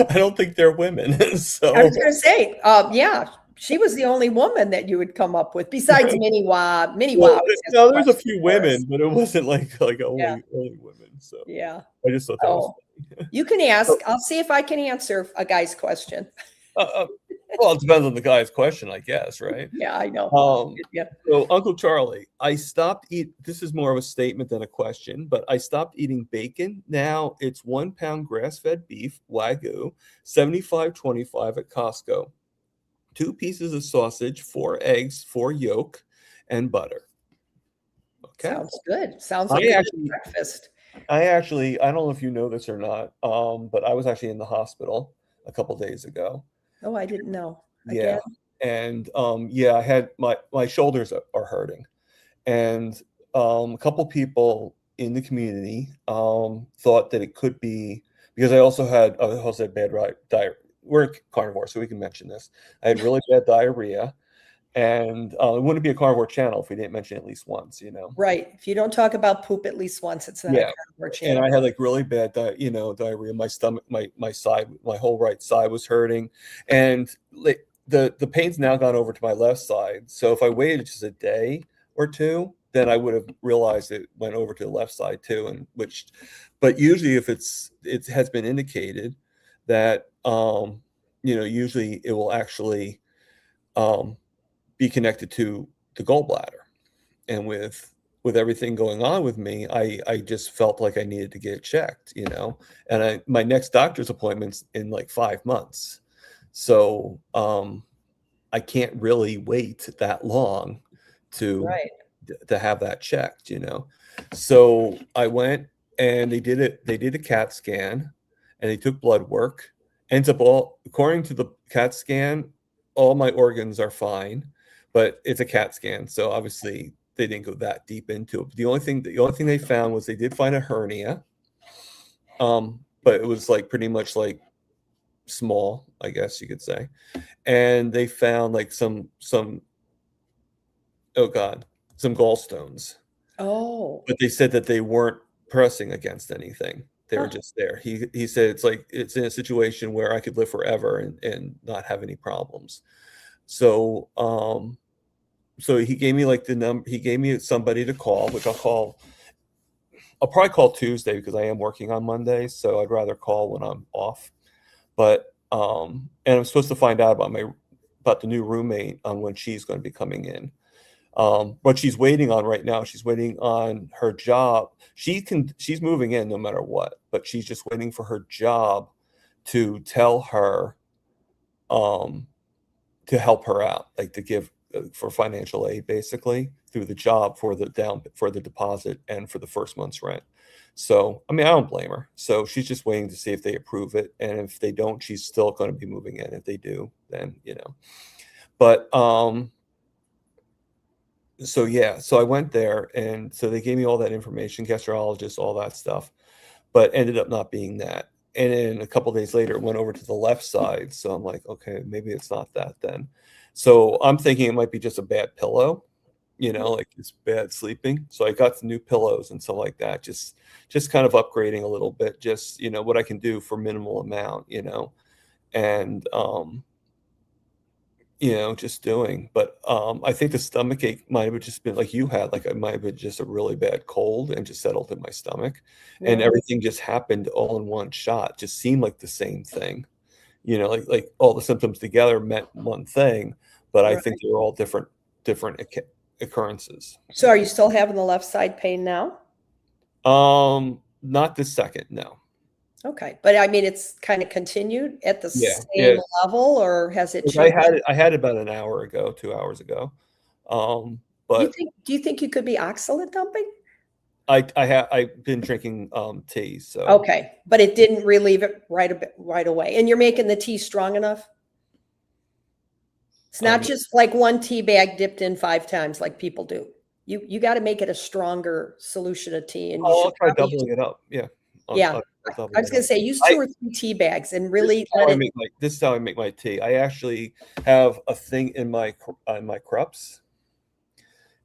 I don't think they're women. So I was going to say, yeah, she was the only woman that you would come up with besides Minnie Wah. Well, no, there's a few women, but it wasn't like only women. So yeah, I just thought that was funny. You can ask. I'll see if I can answer a guy's question. Well, it depends on the guy's question, I guess, right? Yeah, I know. So Uncle Charlie, I stopped this is more of a statement than a question, but I stopped eating bacon. Now it's 1 pound grass-fed beef, Wagyu, $75.25 at Costco. 2 pieces of sausage, 4 eggs, 4 yolk, and butter. Okay. Sounds good. Sounds like a good breakfast. I don't know if you know this or not, but I was actually in the hospital a couple days ago. Oh, I didn't know. Again? Yeah. And I had my shoulders are hurting. And a couple people in the community thought that it could be because I also had bad diarrhea. We're carnivore, so we can mention this. I had really bad diarrhea. And it wouldn't be a carnivore channel if we didn't mention it at least once, you know. Right. If you don't talk about poop at least once, it's not a carnivore channel. And I had like really bad, diarrhea. My stomach, my side, my whole right side was hurting, and the pain's now gone over to my left side. So if I waited just a day or two, then I would have realized it went over to the left side too. But usually if it has been indicated that usually it will actually be connected to the gallbladder. And with everything going on with me, I just felt like I needed to get it checked, you know. And my next doctor's appointment's in like 5 months. So I can't really wait that long to have that checked, you know. So I went and they did a CAT scan and they took blood work. Ends up according to the CAT scan, all my organs are fine. But it's a CAT scan, so obviously they didn't go that deep into it. The only thing they found was they did find a hernia, but it was like pretty much like small, I guess you could say. And they found like some gallstones. Oh. But they said that they weren't pressing against anything. They were just there. He said it's in a situation where I could live forever and not have any problems. So so he gave me like the number. He gave me somebody to call, which I'll probably call Tuesday because I am working on Monday. So I'd rather call when I'm off. But and I'm supposed to find out about the new roommate on when she's going to be coming in. What she's waiting on right now, she's waiting on her job. She's moving in no matter what, but she's just waiting for her job to tell her to help her out, like to give for financial aid, basically through the job for the deposit and for the first month's rent. So, I mean, I don't blame her. So she's just waiting to see if they approve it. And if they don't, she's still going to be moving in. If they do, then, but, so yeah, so I went there, and so they gave me all that information, gastrologist, all that stuff, but ended up not being that. And then a couple of days later, it went over to the left side. So I'm like, okay, maybe it's not that then. So I'm thinking it might be just a bad pillow, like it's bad sleeping. So I got some new pillows and stuff like that. Just kind of upgrading a little bit, just, what I can do for minimal amount, and, just doing. But I think the stomach ache might have just been like you had, like it might have been just a really bad cold and just settled in my stomach. And everything just happened all in one shot, just seemed like the same thing. Like all the symptoms together meant one thing, but I think they were all different occurrences. So are you still having the left side pain now? Not this second, no. Okay. But I mean, it's kind of continued at the same level, or has it changed? I had it about an hour ago, 2 hours ago. But do you think you could be oxalate dumping? I've been drinking tea, so okay, but it didn't relieve it right away. And you're making the tea strong enough? It's not just like one tea bag dipped in 5 times like people do. You got to make it a stronger solution of tea. And I'll try doubling it up. Yeah. I was going to say use 2 or 3 tea bags and really let it. This is how I make my tea. I actually have a thing in my cups.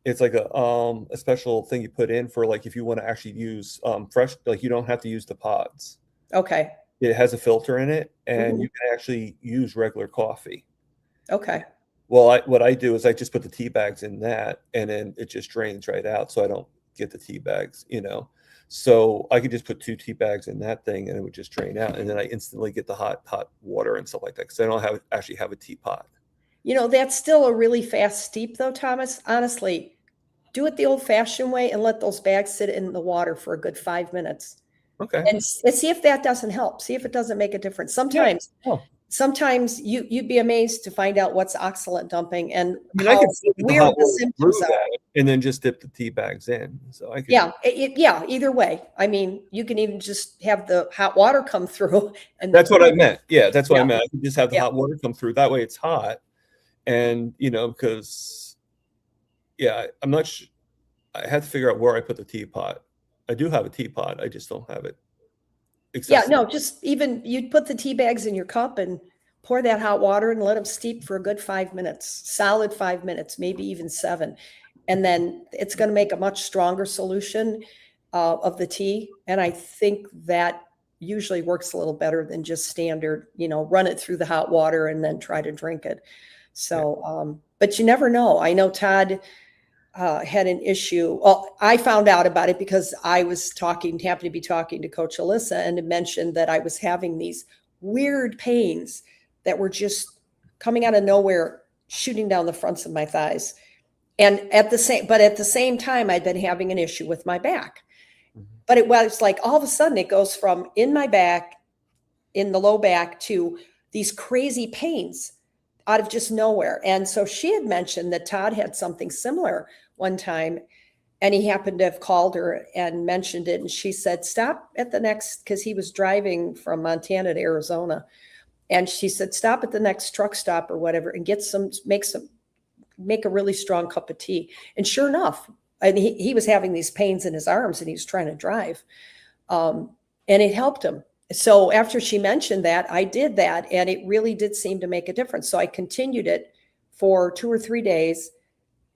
It's like a special thing you put in for, like, if you want to actually use fresh, like you don't have to use the pods. Okay. It has a filter in it, and you can actually use regular coffee. Okay. Well, what I do is I just put the tea bags in that, and then it just drains right out, so I don't get the tea bags, So I could just put 2 tea bags in that thing, and it would just drain out, and then I instantly get the hot water and stuff like that, because I don't actually have a teapot. That's still a really fast steep, though, Thomas. Honestly, do it the old-fashioned way and let those bags sit in the water for a good 5 minutes. Okay. And see if that doesn't help. See if it doesn't make a difference. Sometimes. Yeah. Sometimes you'd be amazed to find out what's oxalate dumping and how weird the symptoms are. And then just dip the tea bags in. So I could. Yeah, either way. I mean, you can even just have the hot water come through. And that's what I meant. Yeah, that's what I meant. I could just have the hot water come through. That way it's hot. And, because, I'm not sure. I had to figure out where I put the teapot. I do have a teapot. I just don't have it. Just even you'd put the tea bags in your cup and pour that hot water and let them steep for a good 5 minutes, solid 5 minutes, maybe even 7. And then it's going to make a much stronger solution of the tea. And I think that usually works a little better than just standard, run it through the hot water and then try to drink it. So, but you never know. I know Todd had an issue. Well, I found out about it because I happened to be talking to Coach Alyssa, and it mentioned that I was having these weird pains that were just coming out of nowhere, shooting down the fronts of my thighs. And at the same time, I'd been having an issue with my back. But it was like all of a sudden it goes from in my back, in the low back, to these crazy pains out of just nowhere. And so she had mentioned that Todd had something similar one time, and he happened to have called her and mentioned it. And she said, stop at the next, because he was driving from Montana to Arizona. And she said, stop at the next truck stop or whatever and make a really strong cup of tea. And sure enough, and he was having these pains in his arms and he was trying to drive. And it helped him. So after she mentioned that, I did that, and it really did seem to make a difference. So I continued it for 2 or 3 days,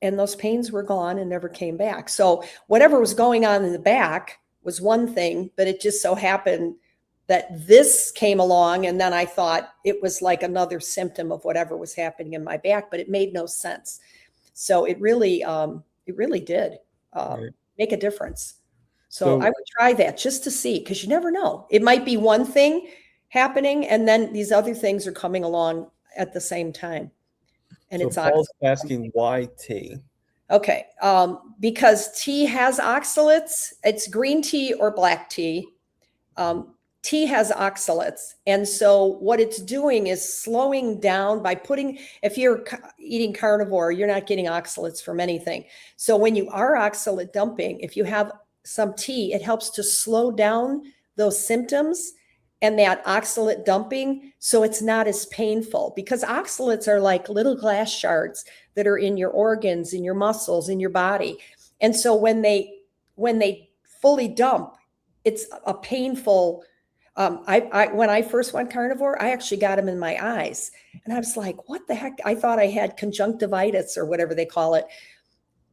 and those pains were gone and never came back. So whatever was going on in the back was one thing, but it just so happened that this came along, and then I thought it was like another symptom of whatever was happening in my back, but it made no sense. So it really did make a difference. So I would try that just to see, because you never know. It might be one thing happening, and then these other things are coming along at the same time. And so it's Paul's asking why tea. Okay, because tea has oxalates. It's green tea or black tea. tea has oxalates. And so what it's doing is slowing down by putting, if you're eating carnivore, you're not getting oxalates from anything. So when you are oxalate dumping, if you have some tea, it helps to slow down those symptoms and that oxalate dumping, so it's not as painful, because oxalates are like little glass shards that are in your organs, in your muscles, in your body. And so when they fully dump, it's a painful. When I first went carnivore, I actually got them in my eyes, and I was like, "What the heck?" I thought I had conjunctivitis or whatever they call it,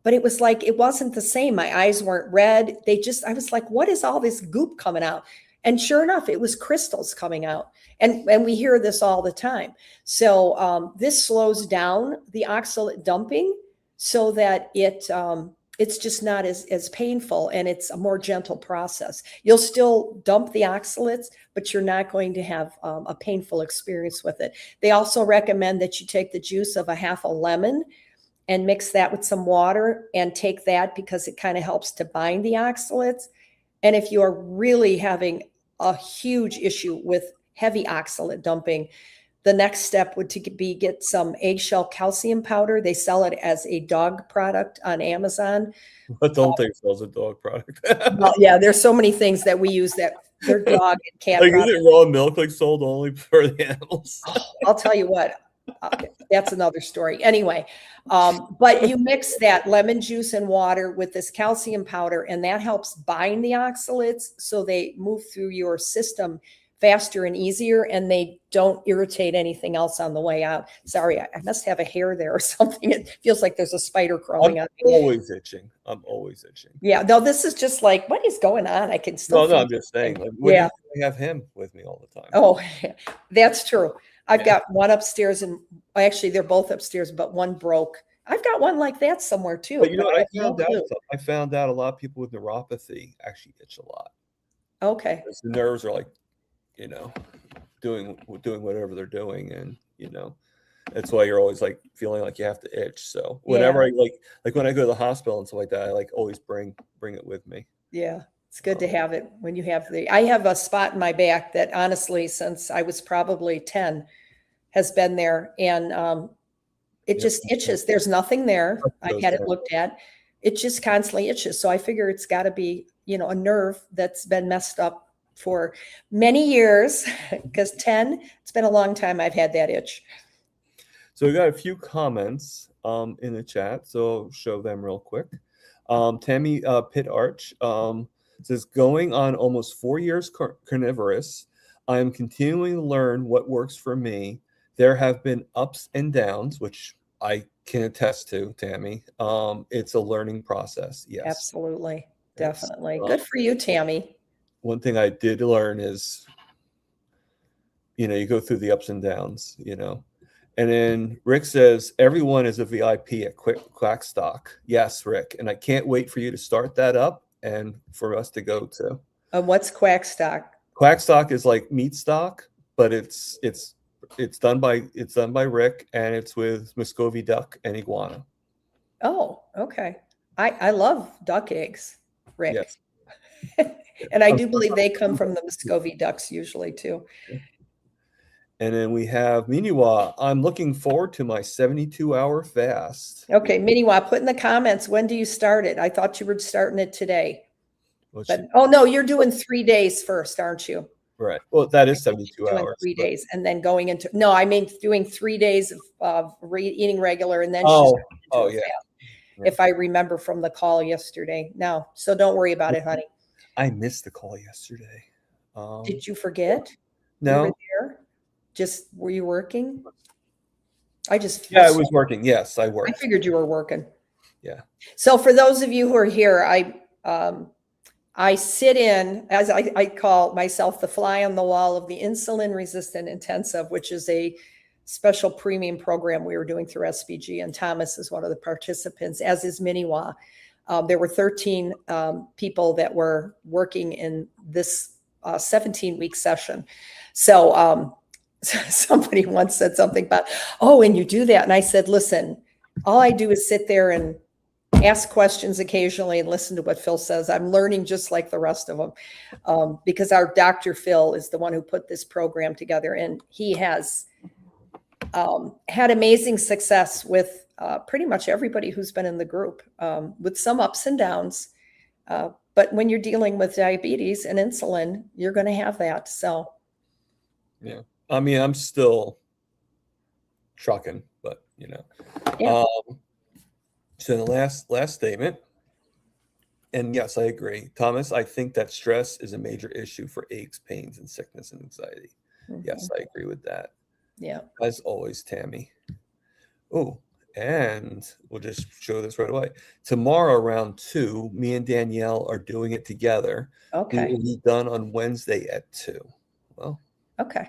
but it was like it wasn't the same. My eyes weren't red. I was like, "What is all this goop coming out?" And sure enough, it was crystals coming out. And we hear this all the time. So this slows down the oxalate dumping so that it's just not as painful, and it's a more gentle process. You'll still dump the oxalates, but you're not going to have a painful experience with it. They also recommend that you take the juice of a half a lemon and mix that with some water and take that, because it kind of helps to bind the oxalates. And if you are really having a huge issue with heavy oxalate dumping, the next step would be get some eggshell calcium powder. They sell it as a dog product on Amazon. But don't they sell as a dog product? Well, yeah, there's so many things that we use that they're dog and cat Like, products. is it raw milk like sold only for the animals? Oh, I'll tell you what, that's another story. Anyway, but you mix that lemon juice and water with this calcium powder, and that helps bind the oxalates so they move through your system faster and easier, and they don't irritate anything else on the way out. Sorry, I must have a hair there or something. It feels like there's a spider crawling on me. Always itching. I'm always itching. Yeah, no, this is just like, what is going on? I can still No, I'm just saying. Like, yeah. I have him with me all the time. Oh, that's true. I've got one upstairs, and actually they're both upstairs, but one broke. I've got one like that somewhere too. But you know what I I found out a lot of people with neuropathy actually itch a lot. Okay. The nerves are like, doing whatever they're doing, and that's why you're always like feeling like you have to itch. So whenever I like when I go to the hospital and stuff like that, I like always bring it with me. Yeah, it's good to have it when you have I have a spot in my back that honestly, since I was probably 10, has been there, and it just itches. There's nothing there. I've had it looked at. It just constantly itches. So I figure it's got to be, a nerve that's been messed up for many years, because 10, it's been a long time I've had that itch. So we got a few comments in the chat, so I'll show them real quick. Tammy Pitt Arch says, going on almost 4 years carnivorous, I am continuing to learn what works for me. There have been ups and downs, which I can attest to, Tammy. It's a learning process. Yes, absolutely. Definitely. Good for you, Tammy. One thing I did learn is, you go through the ups and downs, And then Rick says, everyone is a VIP at Quackstock. Yes, Rick. And I can't wait for you to start that up and for us to go to. What's Quackstock? Quackstock is like meat stock, but it's done by Rick, and it's with Muscovy duck and iguana. Oh, okay. I love duck eggs, Rick. Yes. And I do believe they come from the Muscovy ducks usually too. And then we have Miniwa. I'm looking forward to my 72-hour fast. Okay, Miniwa, put in the comments, when do you start it? I thought you were starting it today. Oh no, you're doing 3 days first, aren't you? Right. Well, that is 72 hours. 3 days, and then going into doing 3 days of eating regular, and then yeah. If I remember from the call yesterday. No, so don't worry about it, honey. I missed the call yesterday. Did you forget? No. You were there? Were you working? I was working. Yes, I worked. I figured you were working. Yeah. So for those of you who are here, I sit in, as I call myself, the fly on the wall of the insulin resistant intensive, which is a special premium program we were doing through SBG, and Thomas is one of the participants, as is Miniwa. There were 13 people that were working in this 17-week session. So somebody once said something about, oh, and you do that. And I said, listen, all I do is sit there and ask questions occasionally and listen to what Phil says. I'm learning just like the rest of them, because our Dr. Phil is the one who put this program together, and he has had amazing success with pretty much everybody who's been in the group, with some ups and downs. But when you're dealing with diabetes and insulin, you're going to have that. So, yeah, I mean, I'm still trucking, but yeah. So the last statement, and yes, I agree, Thomas. I think that stress is a major issue for aches, pains, and sickness and anxiety. Yes, I agree with that. Yeah. As always, Tammy. Oh, and we'll just show this right away. Tomorrow around 2, me and Danielle are doing it together. Okay. It will be done on Wednesday at 2. Well, Okay.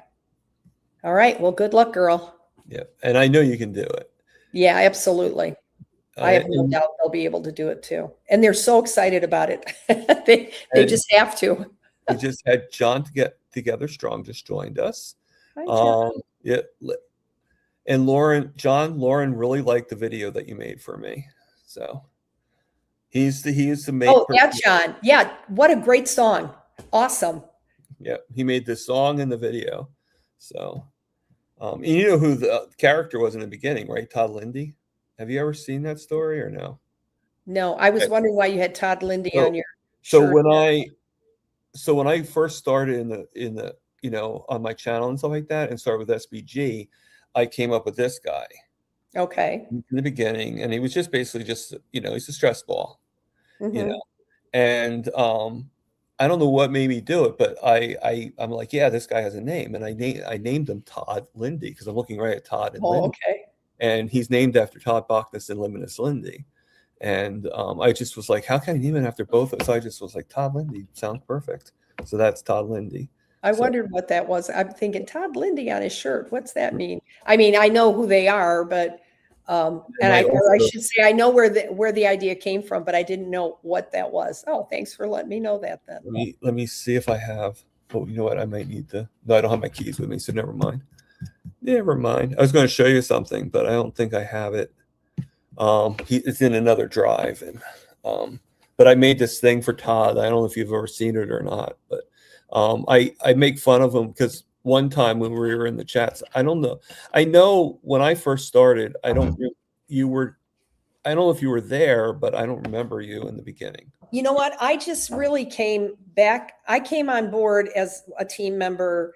All right. Well, good luck, girl. yeah. And I know you can do it. Yeah, absolutely. I have no doubt they'll be able to do it too. And they're so excited about it. They just have to. We just had John to get together strong just joined us. Hi, John. Yeah. And Lauren really liked the video that you made for me. So he is the main Oh, person. yeah, John. Yeah. What a great song. Awesome. Yeah. He made the song and the video. So, and you know who the character was in the beginning, right? Todd Lindy. Have you ever seen that story or no? No, I was wondering why you had Todd Lindy on your So shirt. when I first started in the on my channel and stuff like that, and started with SBG, I came up with this guy. Okay. In the beginning, and he was just basically he's a stress ball, Mm-hmm. And I don't know what made me do it, but I'm like, yeah, this guy has a name, and I named him Todd Lindy because I'm looking right at Todd and Lindy. Okay. And he's named after Todd Bachnis and Limitless Lindy. And I just was like, how can I name it after both of us? So I just was like, Todd Lindy sounds perfect. So that's Todd Lindy. I wondered what that was. I'm thinking Todd Lindy on his shirt. What's that mean? I mean, I know who they are, but and I should say I know where the idea came from, but I didn't know what that was. Oh, thanks for letting me know that then. Let me see if I have. Oh, you know what? I might need to. No, I don't have my keys with me, so never mind. Never mind. I was going to show you something, but I don't think I have it. It's in another drive, and but I made this thing for Todd. I don't know if you've ever seen it or not, but I make fun of him because one time when we were in the chats, I don't know. I know when I first started, I don't know if you were there, but I don't remember you in the beginning. You know what? I just really came back. I came on board as a team member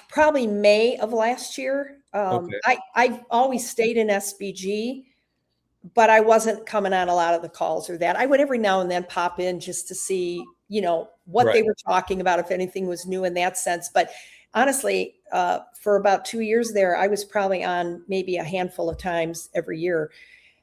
probably May of last year. Okay. I've always stayed in SBG, but I wasn't coming on a lot of the calls or that. I would every now and then pop in just to see, what they were talking about, if anything was new in that sense. But honestly, for about 2 years there, I was probably on maybe a handful of times every year.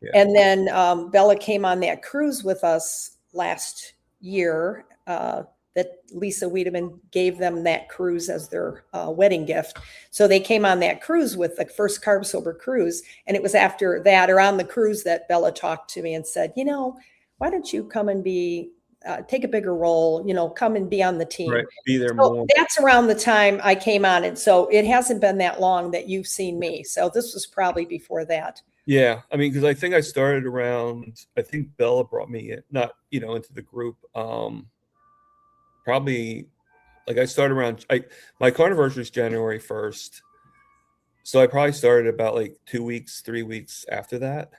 Yeah. And then Bella came on that cruise with us last year, that Lisa Wiedemann gave them that cruise as their wedding gift. So they came on that cruise with the first Carb Sober cruise. And it was after that, or on the cruise, that Bella talked to me and said, why don't you come and take a bigger role, come and be on the team. Right. Be there more. That's around the time I came on. And so it hasn't been that long that you've seen me. So this was probably before that. Yeah. I mean, because I think I started around, I think Bella brought me in, not, into the group. Probably like I started around, my carnivore is January 1st. So I probably started about like 2 weeks, 3 weeks after that.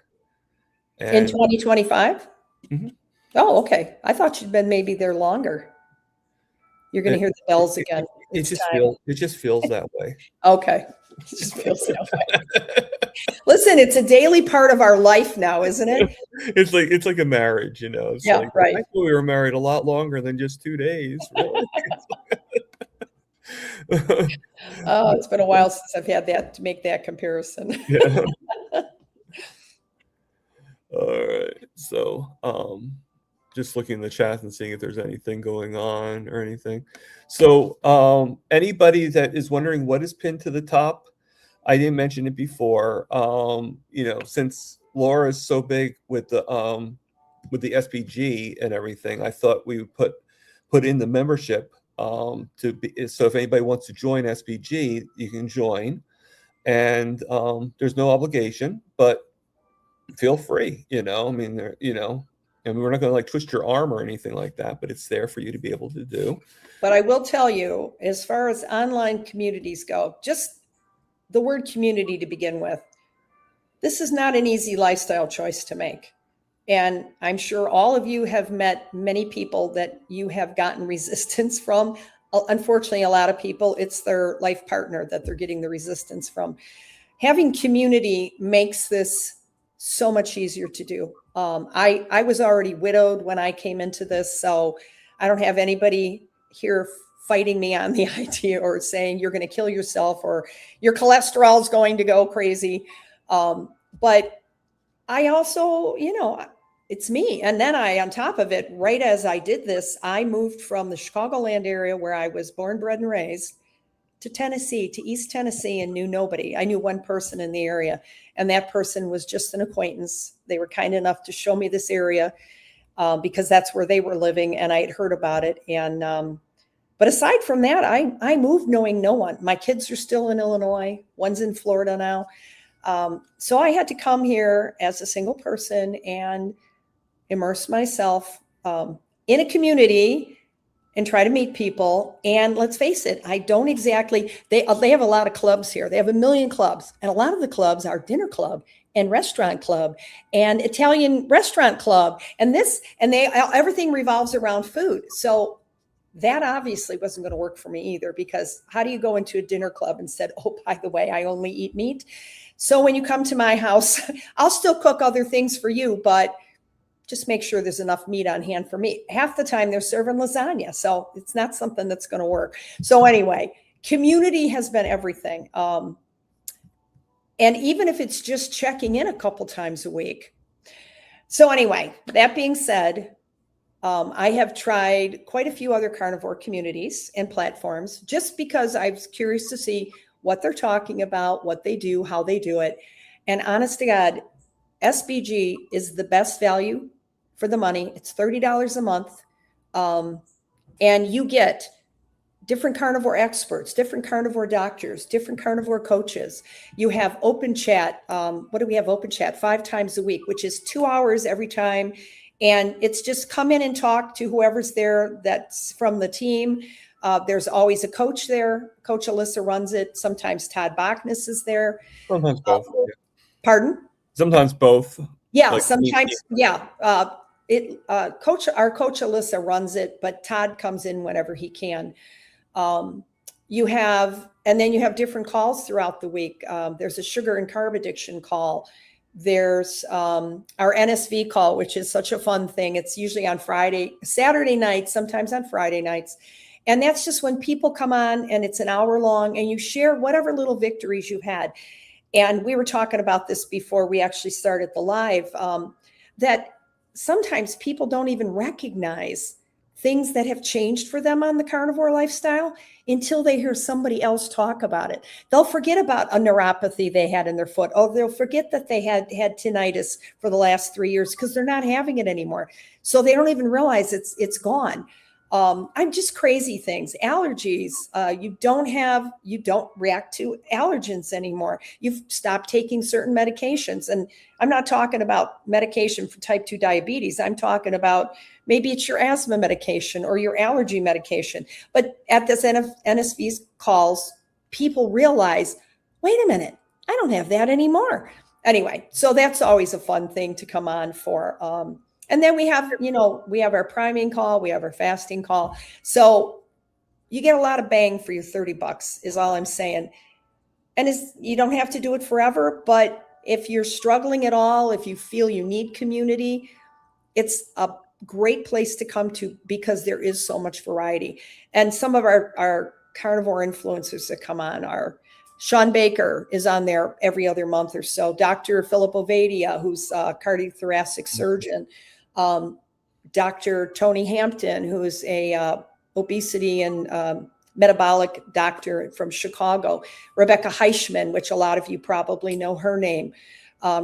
And in 2025? Mm-hmm. Oh, okay. I thought you'd been maybe there longer. You're going to hear the bells again. It just feels that way. Okay. It just feels that way. Listen, it's a daily part of our life now, isn't it? It's like a marriage, It's yeah, right. I thought we were married a lot longer than just 2 days. Really. Oh, it's been a while since I've had to make that comparison. Yeah. All right. So, just looking in the chat and seeing if there's anything going on or anything. So, anybody that is wondering what is pinned to the top, I didn't mention it before. Since Laura is so big with the SPG and everything, I thought we would put in the membership so if anybody wants to join SPG, you can join, and there's no obligation, but feel free, I mean, and we're not going to like twist your arm or anything like that, but it's there for you to be able to do. But I will tell you, as far as online communities go, just the word community to begin with, this is not an easy lifestyle choice to make. And I'm sure all of you have met many people that you have gotten resistance from. Unfortunately, a lot of people, it's their life partner that they're getting the resistance from. Having community makes this so much easier to do. I was already widowed when I came into this, so I don't have anybody here fighting me on the idea or saying you're going to kill yourself or your cholesterol is going to go crazy. But I also, it's me. And then on top of it, right as I did this, I moved from the Chicagoland area where I was born, bred, and raised to Tennessee, to East Tennessee, and knew nobody. I knew one person in the area, and that person was just an acquaintance. They were kind enough to show me this area because that's where they were living, and I had heard about it. And but aside from that, I moved knowing no one. My kids are still in Illinois. One's in Florida now. So I had to come here as a single person and immerse myself in a community and try to meet people. And let's face it, I don't exactly, they have a lot of clubs here. They have 1 million clubs. And a lot of the clubs are dinner club and restaurant club and Italian restaurant club. And everything revolves around food. So that obviously wasn't going to work for me either, because how do you go into a dinner club and said, oh, by the way, I only eat meat? So when you come to my house, I'll still cook other things for you, but just make sure there's enough meat on hand for me. Half the time they're serving lasagna. So it's not something that's going to work. So anyway, community has been everything. And even if it's just checking in a couple times a week. So anyway, that being said, I have tried quite a few other carnivore communities and platforms just because I was curious to see what they're talking about, what they do, how they do it. And honest to God, SBG is the best value for the money. It's $30 a month. And you get different carnivore experts, different carnivore doctors, different carnivore coaches. You have open chat. What do we have? Open chat 5 times a week, which is 2 hours every time. And it's just come in and talk to whoever's there that's from the team. There's always a coach there. Coach Alyssa runs it. Sometimes Todd Bachnis is there. Sometimes both. Pardon? Sometimes both. Yeah, Like, sometimes, yeah. Our coach Alyssa runs it, but Todd comes in whenever he can. And then you have different calls throughout the week. There's a sugar and carb addiction call. There's our NSV call, which is such a fun thing. It's usually on Saturday nights, sometimes on Friday nights. And that's just when people come on and it's an hour long and you share whatever little victories you've had. And we were talking about this before we actually started the live, that sometimes people don't even recognize things that have changed for them on the carnivore lifestyle until they hear somebody else talk about it. They'll forget about a neuropathy they had in their foot. Oh, they'll forget that they had tinnitus for the last 3 years because they're not having it anymore. So they don't even realize it's gone. I'm just crazy things. Allergies. You don't react to allergens anymore. You've stopped taking certain medications. And I'm not talking about medication for type 2 diabetes. I'm talking about maybe it's your asthma medication or your allergy medication. But at this NSV calls, people realize, wait a minute, I don't have that anymore. Anyway, so that's always a fun thing to come on for. And then we have our priming call, we have our fasting call. So you get a lot of bang for your $30 is all I'm saying. And you don't have to do it forever, but if you're struggling at all, if you feel you need community, it's a great place to come to because there is so much variety. And some of our carnivore influencers that come on are Sean Baker is on there every other month or so. Dr. Philip Ovadia, who's a cardiothoracic surgeon. Dr. Tony Hampton, who is a obesity and metabolic doctor from Chicago. Rebecca Heichman, which a lot of you probably know her name.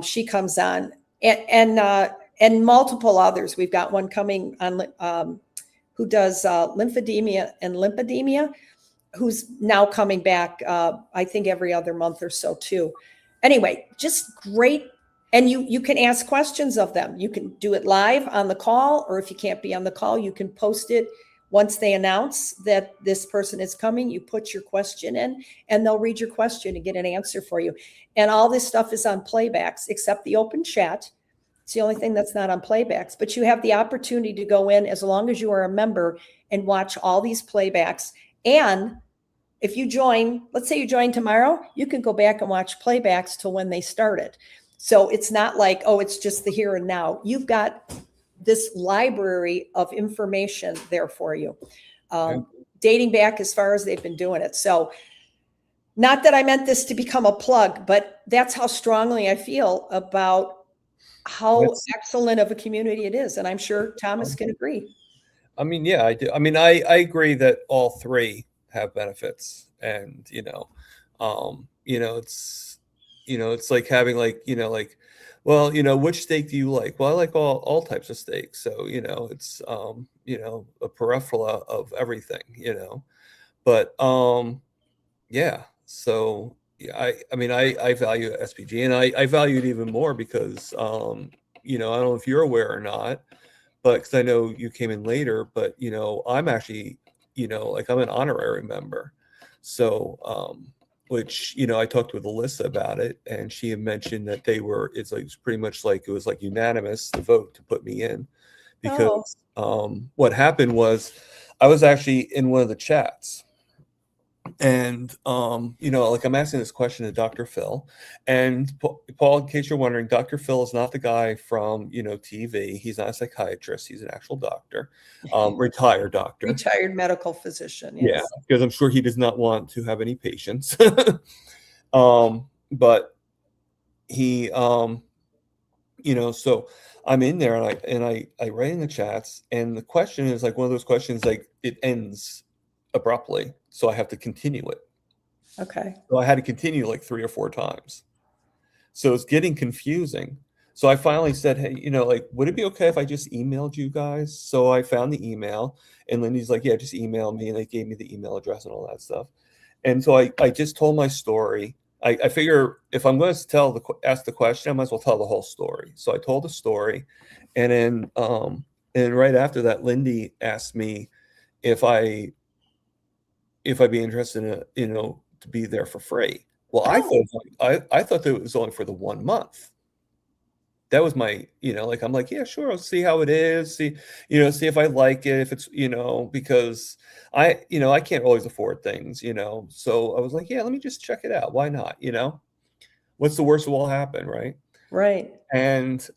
She comes on, and multiple others. We've got one coming on who does lymphedema and lipidemia, who's now coming back, I think every other month or so too. Anyway, just great And you can ask questions of them. You can do it live on the call, or if you can't be on the call, you can post it once they announce that this person is coming. You put your question in, and they'll read your question and get an answer for you. And all this stuff is on playbacks, except the open chat. It's the only thing that's not on playbacks. But you have the opportunity to go in as long as you are a member and watch all these playbacks. And if you join, let's say you join tomorrow, you can go back and watch playbacks till when they started. So it's not like, oh, it's just the here and now. You've got this library of information there for you, dating back as far as they've been doing it. So not that I meant this to become a plug, but that's how strongly I feel about how excellent of a community it is. And I'm sure Thomas can agree. I mean, yeah, I do. I mean, I agree that all three have benefits, and it's like having well, which steak do you like? Well, I like all types of steak. So, it's a peripheral of everything, but yeah. So yeah, I mean, I value SPG, and I value it even more because I don't know if you're aware or not, but because I know you came in later, but I'm actually I'm an honorary member. So which I talked with Alyssa about it, and she had mentioned that it's pretty much like it was like unanimous the vote to put me in, because what happened was I was actually in one of the chats, and I'm asking this question to Dr. Phil, and Paul, in case you're wondering, Dr. Phil is not the guy from TV. He's not a psychiatrist. He's an actual doctor, retired doctor, retired medical physician. Yes. Yeah, because I'm sure he does not want to have any patients. But he so I'm in there, and I write in the chats, and the question is like one of those questions, like it ends abruptly, so I have to continue it. Okay. So I had to continue like 3 or 4 times. So it's getting confusing. So I finally said, hey, would it be okay if I just emailed you guys? So I found the email, and Lindy's like, yeah, just email me. And they gave me the email address and all that stuff. And so I just told my story. I figure if I'm going to ask the question, I might as well tell the whole story. So I told the story. And then right after that, Lindy asked me if I'd be interested in, to be there for free. Well, I thought that it was only for the 1 month. That was my, I'm like, yeah, sure, I'll see how it is, see if I like it, if it's, because I can't always afford things, so I was like, yeah, let me just check it out. Why not? What's the worst that will happen, right? Right. And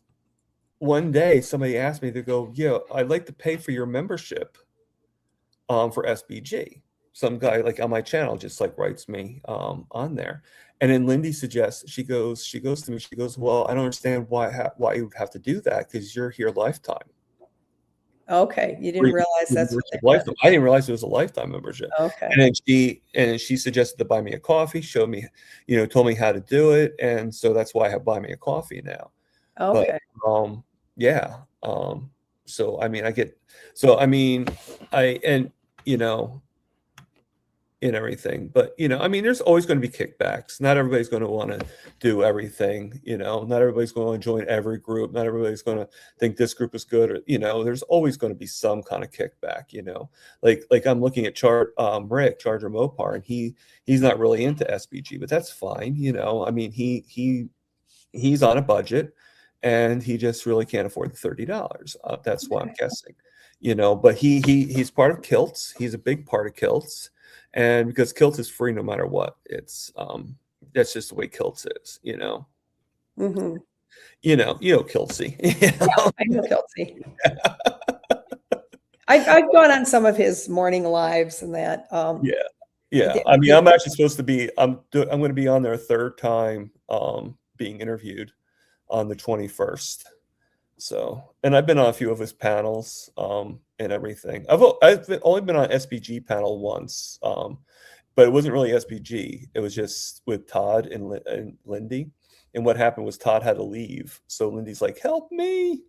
one day somebody asked me to go, yeah, I'd like to pay for your membership for SBG. Some guy like on my channel just like writes me on there. And then Lindy suggests, she goes to me, she goes, well, I don't understand why you would have to do that, because you're here lifetime. Okay. You didn't realize that's what they lifetime. I didn't realize it was a lifetime membership. Okay. And then she suggested to buy me a coffee, showed me, told me how to do it. And so that's why I have Buy Me a Coffee now. Okay. But yeah. So I mean, in everything, but I mean, there's always going to be kickbacks. Not everybody's going to want to do everything, not everybody's going to join every group, not everybody's going to think this group is good, or there's always going to be some kind of kickback. Like I'm looking at Rick Charger Mopar, and he's not really into SBG, but that's fine. I mean, he's on a budget, and he just really can't afford the $30. That's why I'm guessing, but he's part of Kilts. He's a big part of Kilts. And because Kilts is free no matter what, it's that's just the way Kilts is, Mm-hmm. Kiltsy. Yeah, I know Kelsey. I've gone on some of his morning lives and that. Yeah. I mean, I'm actually supposed to be. I'm going to be on there a third time, being interviewed on the 21st. So, and I've been on a few of his panels, and everything. I've only been on SBG panel once, but it wasn't really SBG. It was just with Todd and Lindy. And what happened was Todd had to leave. So Lindy's like, help me.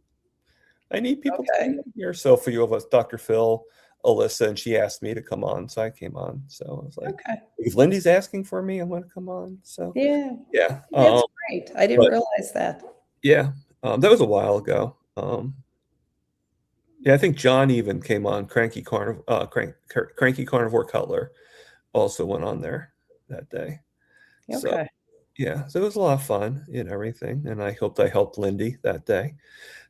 I need people to come here. So for you of us, Dr. Phil, Alyssa, and she asked me to come on. So I came on. So I was like, if Lindy's asking for me, I'm going to come on. So yeah. That's great. I didn't realize that. Yeah, that was a while ago. Yeah, I think John even came on. Cranky Carnivore Cutler also went on there that day. So Okay. yeah, so it was a lot of fun and everything. And I hoped I helped Lindy that day.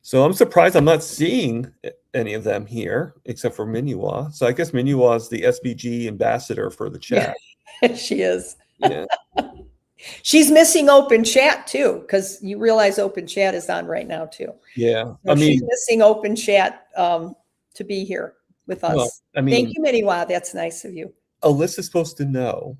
So I'm surprised I'm not seeing any of them here except for Minuwa. So I guess Minuwa is the SBG ambassador for the Yeah, chat. she is. Yeah, She's missing open chat too, because you realize open chat is on right now too. yeah. So she's missing open chat to be here with Well, us. Thank you, Minnie. That's nice of you. Alyssa's supposed to know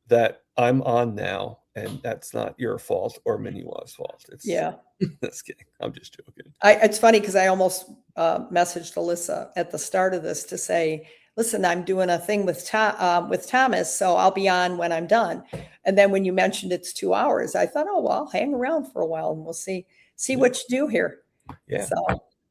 that I'm on now, and that's not your fault or Minuwa's fault. It's Just kidding. I'm just joking. It's funny because I almost messaged Alyssa at the start of this to say, listen, I'm doing a thing with Thomas, so I'll be on when I'm done. And then when you mentioned it's 2 hours, I thought, oh, well, I'll hang around for a while and we'll see what you do here. Yeah.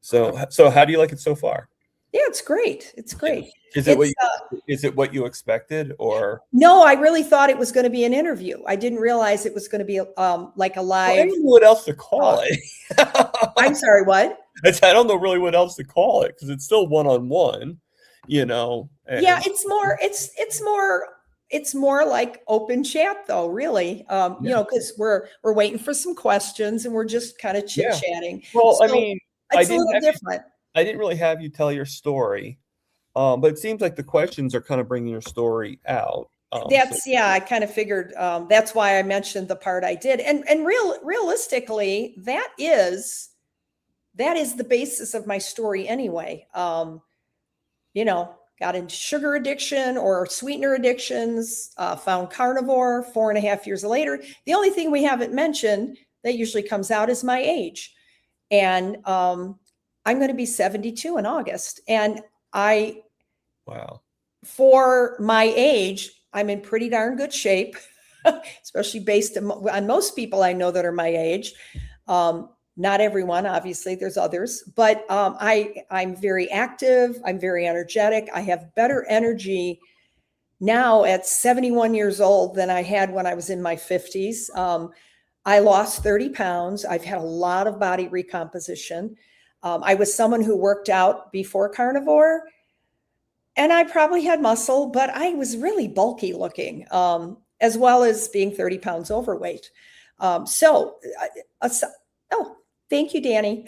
So how do you like it so far? Yeah, it's great. It's great. Is it what you expected, or? No, I really thought it was going to be an interview. I didn't realize it was going to be like a live. Well, I don't know what else to call it. I'm sorry, what? I don't know really what else to call it because it's still one-on-one, you know. Yeah, it's more like open chat though, really. You know, because we're waiting for some questions and we're just kind of chit-chatting. Well, so I mean, it's a little different. I didn't really have you tell your story, but it seems like the questions are kind of bringing your story out. I kind of figured that's why I mentioned the part I did. And realistically, that is the basis of my story anyway. You know, got into sugar addiction or sweetener addictions, found carnivore 4.5 years later. The only thing we haven't mentioned that usually comes out is my age. And I'm going to be 72 in August. And wow, for my age, I'm in pretty darn good shape, especially based on most people I know that are my age. Not everyone, obviously, there's others, but I'm very active. I'm very energetic. I have better energy now at 71 years old than I had when I was in my 50s. I lost 30 pounds. I've had a lot of body recomposition. I was someone who worked out before carnivore, and I probably had muscle, but I was really bulky looking, as well as being 30 pounds overweight. Oh, thank you, Danny.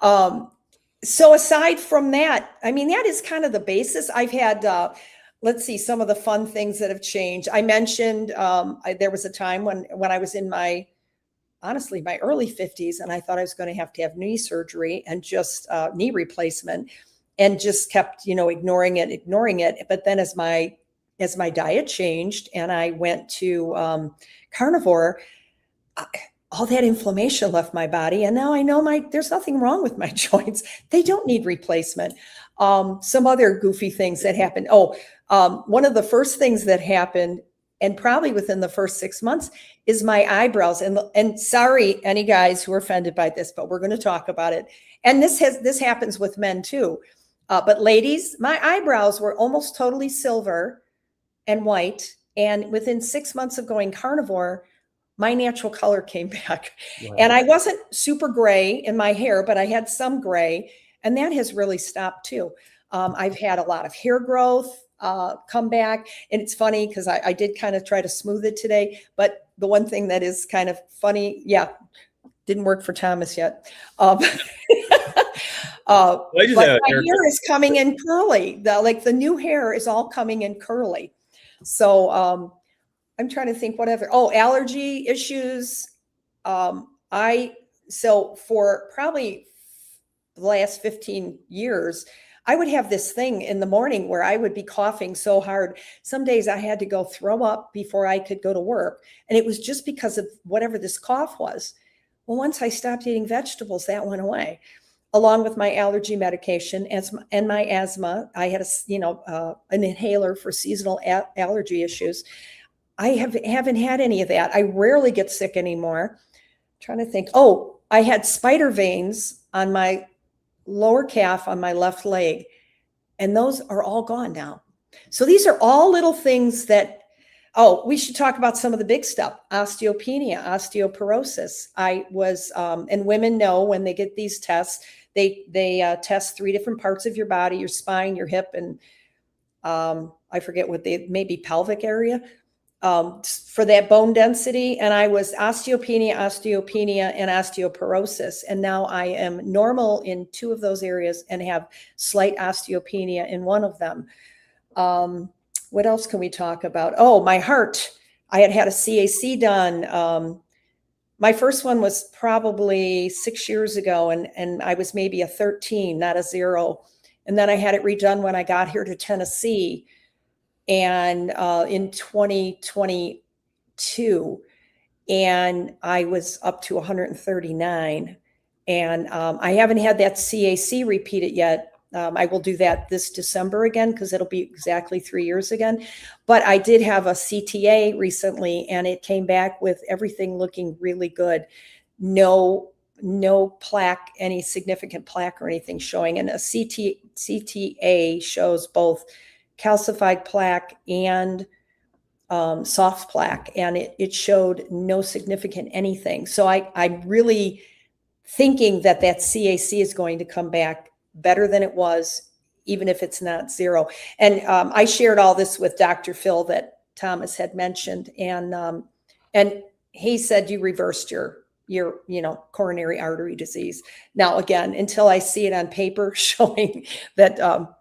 So aside from that, I mean, that is kind of the basis. I've had, let's see, some of the fun things that have changed. I mentioned there was a time when I was in my early 50s, and I thought I was going to have knee surgery and just knee replacement, and just kept, ignoring it. But then as my diet changed and I went to carnivore, all that inflammation left my body. And now I know there's nothing wrong with my joints. They don't need replacement. Some other goofy things that happened. One of the first things that happened, and probably within the first 6 months, is my eyebrows. And sorry, any guys who are offended by this, but we're going to talk about it. And this happens with men too. But ladies, my eyebrows were almost totally silver and white. And within 6 months of going carnivore, my natural color came back. Wow. And I wasn't super gray in my hair, but I had some gray. And that has really stopped too. I've had a lot of hair growth come back. And it's funny because I did kind of try to smooth it today. But the one thing that is kind of funny, didn't work for Thomas yet. But my hair is coming in curly. The new hair is all coming in curly. So I'm trying to think whatever. Allergy issues. So for probably the last 15 years, I would have this thing in the morning where I would be coughing so hard. Some days I had to go throw up before I could go to work. And it was just because of whatever this cough was. Well, once I stopped eating vegetables, that went away, along with my allergy medication and my asthma. I had an inhaler for seasonal allergy issues. I haven't had any of that. I rarely get sick anymore. I'm trying to think. I had spider veins on my lower calf on my left leg, and those are all gone now. So these are all little things that Oh, we should talk about some of the big stuff. Osteopenia, osteoporosis. I was, and women know when they get these tests, they test 3 different parts of your body, your spine, your hip, and I forget what maybe pelvic area, for that bone density. And I was osteopenia, and osteoporosis. And now I am normal in 2 of those areas and have slight osteopenia in 1 of them. What else can we talk about? Oh, my heart. I had a CAC done. My first one was probably 6 years ago, and I was maybe a 13, not a 0. And then I had it redone when I got here to Tennessee, and in 2022, and I was up to 139. And I haven't had that CAC repeated yet. I will do that this December again, because it'll be exactly 3 years again. But I did have a CTA recently, and it came back with everything looking really good. No plaque, any significant plaque or anything showing. And a CTA shows both calcified plaque and soft plaque, and it showed no significant anything. So I'm really thinking that CAC is going to come back better than it was, even if it's not 0. And I shared all this with Dr. Phil that Thomas had mentioned, and he said you reversed your coronary artery disease. Now, again, until I see it on paper showing that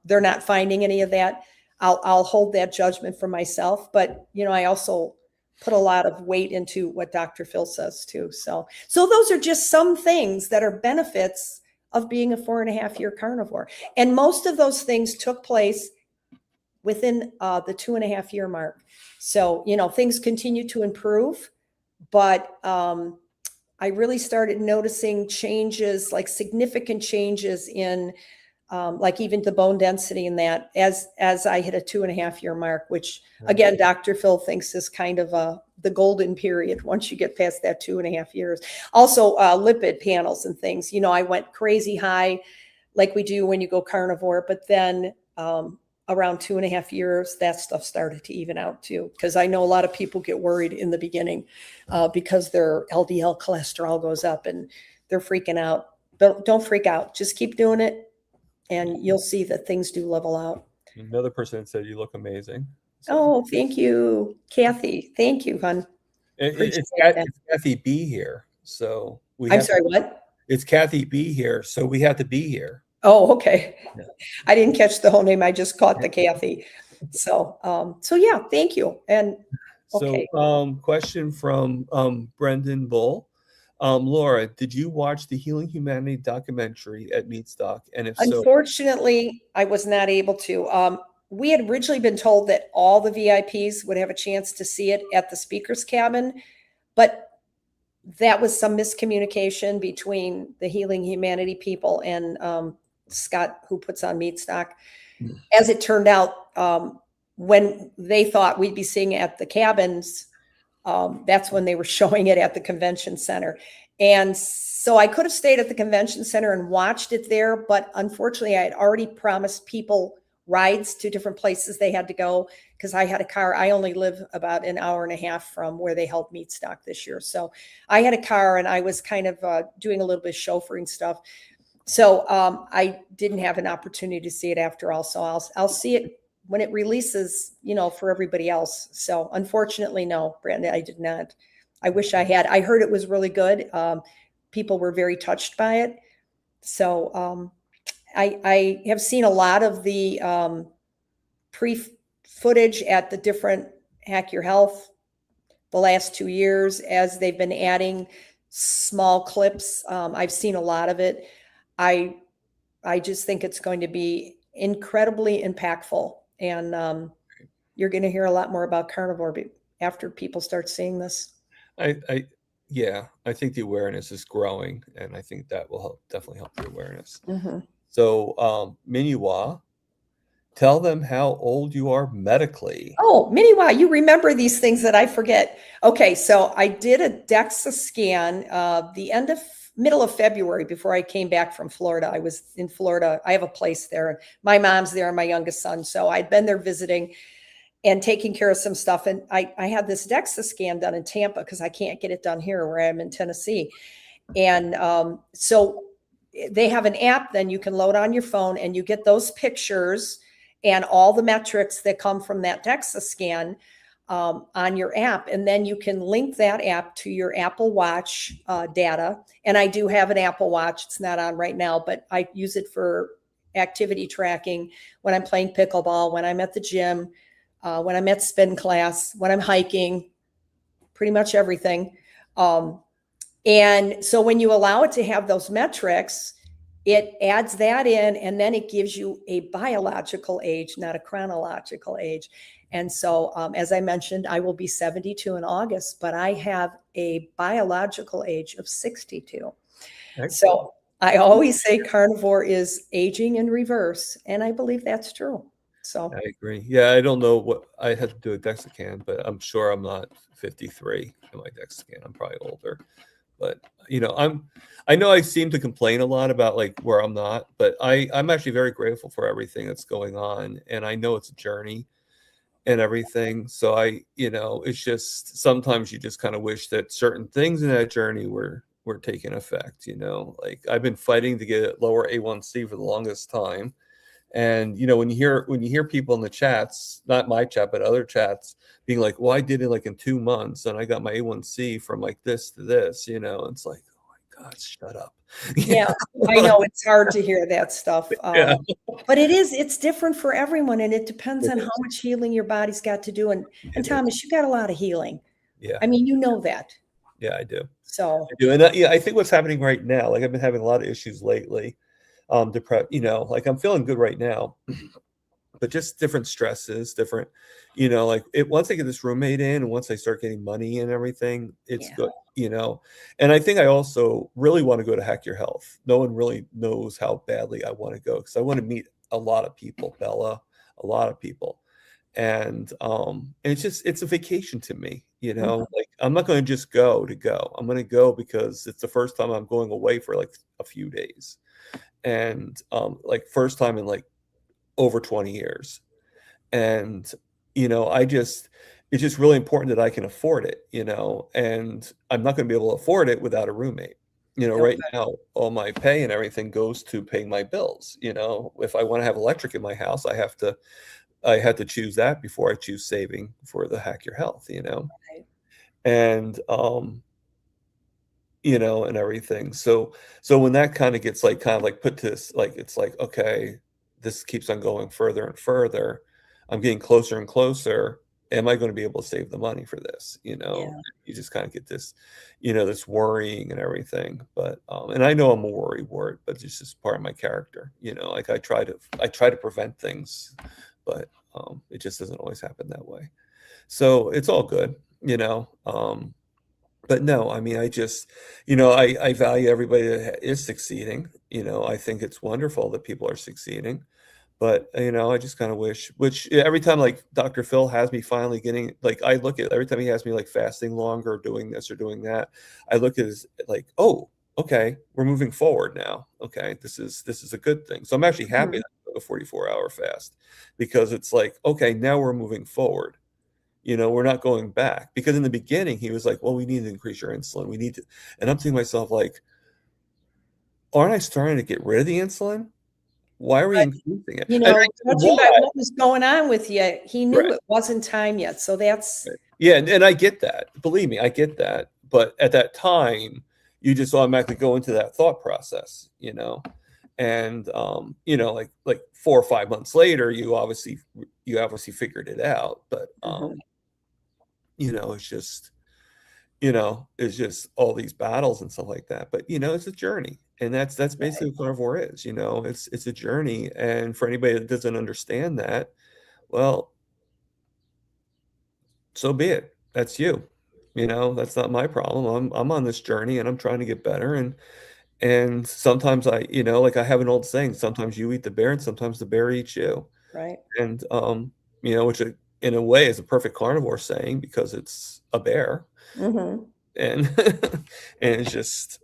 they're not finding any of that, I'll hold that judgment for myself. But, I also put a lot of weight into what Dr. Phil says too. So those are just some things that are benefits of being a 4.5-year carnivore. And most of those things took place within the 2.5-year mark. So, things continue to improve, but I really started noticing changes, like significant changes in like even the bone density in that as I hit a 2.5-year mark, which again, Dr. Phil thinks is kind of the golden period once you get past that 2.5 years. Also, lipid panels and things, I went crazy high like we do when you go carnivore, but then around 2.5 years, that stuff started to even out too. Because I know a lot of people get worried in the beginning because their LDL cholesterol goes up and they're freaking out. But don't freak out. Just keep doing it, and you'll see that things do level out. Another person said you look amazing. So. Oh, thank you, Kathy. Thank you, hon. It's Kathy B here. So I'm sorry, what? It's Kathy B here. So we have to be here. Oh, okay. Yeah. I didn't catch the whole name. I just caught the Kathy. So yeah, thank you. And okay. So question from Brendan Bull. Laura, did you watch the Healing Humanity documentary at Meatstock? And if so, unfortunately, I was not able to. We had originally been told that all the VIPs would have a chance to see it at the speaker's cabin, but that was some miscommunication between the Healing Humanity people and Scott, who puts on Meatstock. As it turned out, when they thought we'd be seeing it at the cabins, that's when they were showing it at the convention center. And so I could have stayed at the convention center and watched it there, but unfortunately I had already promised people rides to different places they had to go because I had a car. I only live about an hour and a half from where they held Meatstock this year. So I had a car and I was kind of doing a little bit of chauffeuring stuff. So I didn't have an opportunity to see it after all. So I'll see it when it releases, for everybody else. So unfortunately, no, Brandon, I did not. I wish I had. I heard it was really good. People were very touched by it. So I have seen a lot of the pre-footage at the different Hack Your Health the last 2 years as they've been adding small clips. I've seen a lot of it. I just think it's going to be incredibly impactful. And you're going to hear a lot more about carnivore after people start seeing this. I think the awareness is growing, and I think that will definitely help the awareness. Mm-hmm. So, Miniwa, tell them how old you are medically. Oh, Miniwa, you remember these things that I forget. Okay, so I did a DEXA scan the middle of February before I came back from Florida. I was in Florida. I have a place there. My mom's there and my youngest son. So I'd been there visiting. and taking care of some stuff. And I had this DEXA scan done in Tampa because I can't get it done here where I'm in Tennessee. And so they have an app then you can load on your phone, and you get those pictures and all the metrics that come from that DEXA scan on your app. And then you can link that app to your Apple Watch data. And I do have an Apple Watch. It's not on right now, but I use it for activity tracking when I'm playing pickleball, when I'm at the gym, when I'm at spin class, when I'm hiking, pretty much everything. And so when you allow it to have those metrics, it adds that in, and then it gives you a biological age, not a chronological age. And so, as I mentioned, I will be 72 in August, but I have a biological age of 62. Excellent. So I always say carnivore is aging in reverse, and I believe that's true. So I agree. Yeah, I don't know what I had to do a DEXA scan, but I'm sure I'm not 53 in my DEXA scan. I'm probably older. But I know I seem to complain a lot about like where I'm not, but I'm actually very grateful for everything that's going on, and I know it's a journey and everything. So it's just sometimes you just kind of wish that certain things in that journey were taking effect. Like I've been fighting to get lower A1C for the longest time. And when you hear people in the chats, not my chat but other chats, being like, well, I did it like in 2 months and I got my A1C from like this to this, it's like, oh my God, shut up. yeah, I know it's hard to hear that stuff. Yeah. But it's different for everyone, and it depends on how much healing your body's got to do. And Thomas, you got a lot of healing. Yeah. I mean, you know that. Yeah, I do. So I do. And I think what's happening right now, like I've been having a lot of issues lately. Depressed, like I'm feeling good right now, but just different stresses, different, like once I get this roommate in and once I start getting money and everything, it's good, and I think I also really want to go to Hack Your Health. No one really knows how badly I want to go because I want to meet a lot of people, Bella, a lot of people. And it's a vacation to me, like I'm not going to just go to go. I'm going to go because it's the first time I'm going away for like a few days. And like first time in like over 20 years. And it's just really important that I can afford it, and I'm not going to be able to afford it without a roommate. Right now all my pay and everything goes to paying my bills. If I want to have electric in my house, I have to choose that before I choose saving for the Hack Your Health, right. and and everything. So when that kind of gets like put to this, like, it's like, okay, this keeps on going further and further. I'm getting closer and closer. Am I going to be able to save the money for this? Yeah. You just kind of get this, this worrying and everything. But, and I know I'm a worry wart, but it's just part of my character, like I try to prevent things, but it just doesn't always happen that way. So it's all good, but no, I mean, I just, I value everybody that is succeeding. I think it's wonderful that people are succeeding, but, I just kind of wish, which every time like Dr. Phil has me finally getting, like, I look at every time he has me like fasting longer, or doing this or doing that, I look at it as like, oh, okay, we're moving forward now. Okay. This is a good thing. So I'm actually happy that I took a 44-hour fast because it's like, okay, now we're moving forward. We're not going back, because in the beginning he was like, well, we need to increase your insulin. We need to, and I'm thinking to myself, like, aren't I starting to get rid of the insulin? Why are we increasing it? Judging by what was going on with you, he knew it wasn't time yet. So that's yeah, and I get that. Believe me, I get that. But at that time, you just automatically go into that thought process, and like 4 or 5 months later, you obviously figured it out. But it's just all these battles and stuff like that. But it's a journey, and that's basically what carnivore is. It's a journey, and for anybody that doesn't understand that, well, so be it. That's you. That's not my problem. I'm on this journey, and I'm trying to get better. And sometimes like I have an old saying: sometimes you eat the bear, and sometimes the bear eats you. right. And which in a way is a perfect carnivore saying, because it's a bear. Mm-hmm. And and it's just,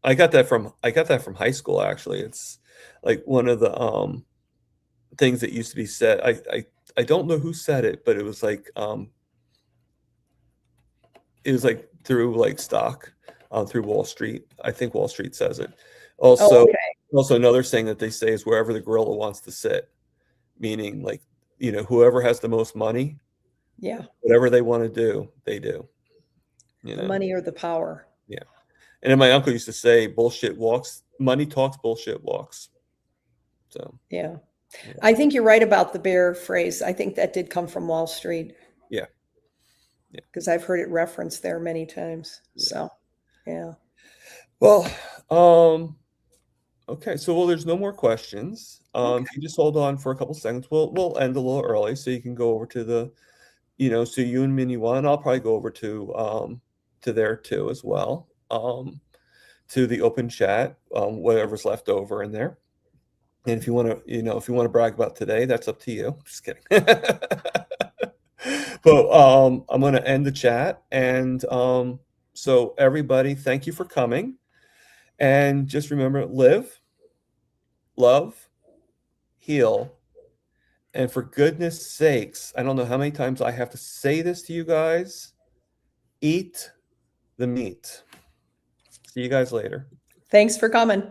I got that from high school. Actually, it's like one of the things that used to be said. I don't know who said it, but it was like through like stock, through Wall Street. I think Wall Street says it. Also, Oh, okay. also another saying that they say is wherever the gorilla wants to sit, meaning like, you know, whoever has the most money, Yeah. whatever they want to do, they do. You The know, money or the power. yeah. And then my uncle used to say, "Bullshit walks, money talks, bullshit walks." So Yeah. yeah. I think you're right about the bear phrase. I think that did come from Wall Street. Yeah. Because I've heard it referenced there many times. Yeah. So, yeah. Well, okay. So, well, there's no more questions. If you just hold on for a couple seconds, we'll end a little early so you can go over to the, you know, so you and Minnie one. I'll probably go over to there too as well. To the open chat, whatever's left over in there. And if you want to, you know, if you want to brag about today, that's up to you. Just kidding. But I'm going to end the chat. And so everybody, thank you for coming. And just remember, live, love, heal. And for goodness sakes, I don't know how many times I have to say this to you guys. Eat the meat. See you guys later. Thanks for coming.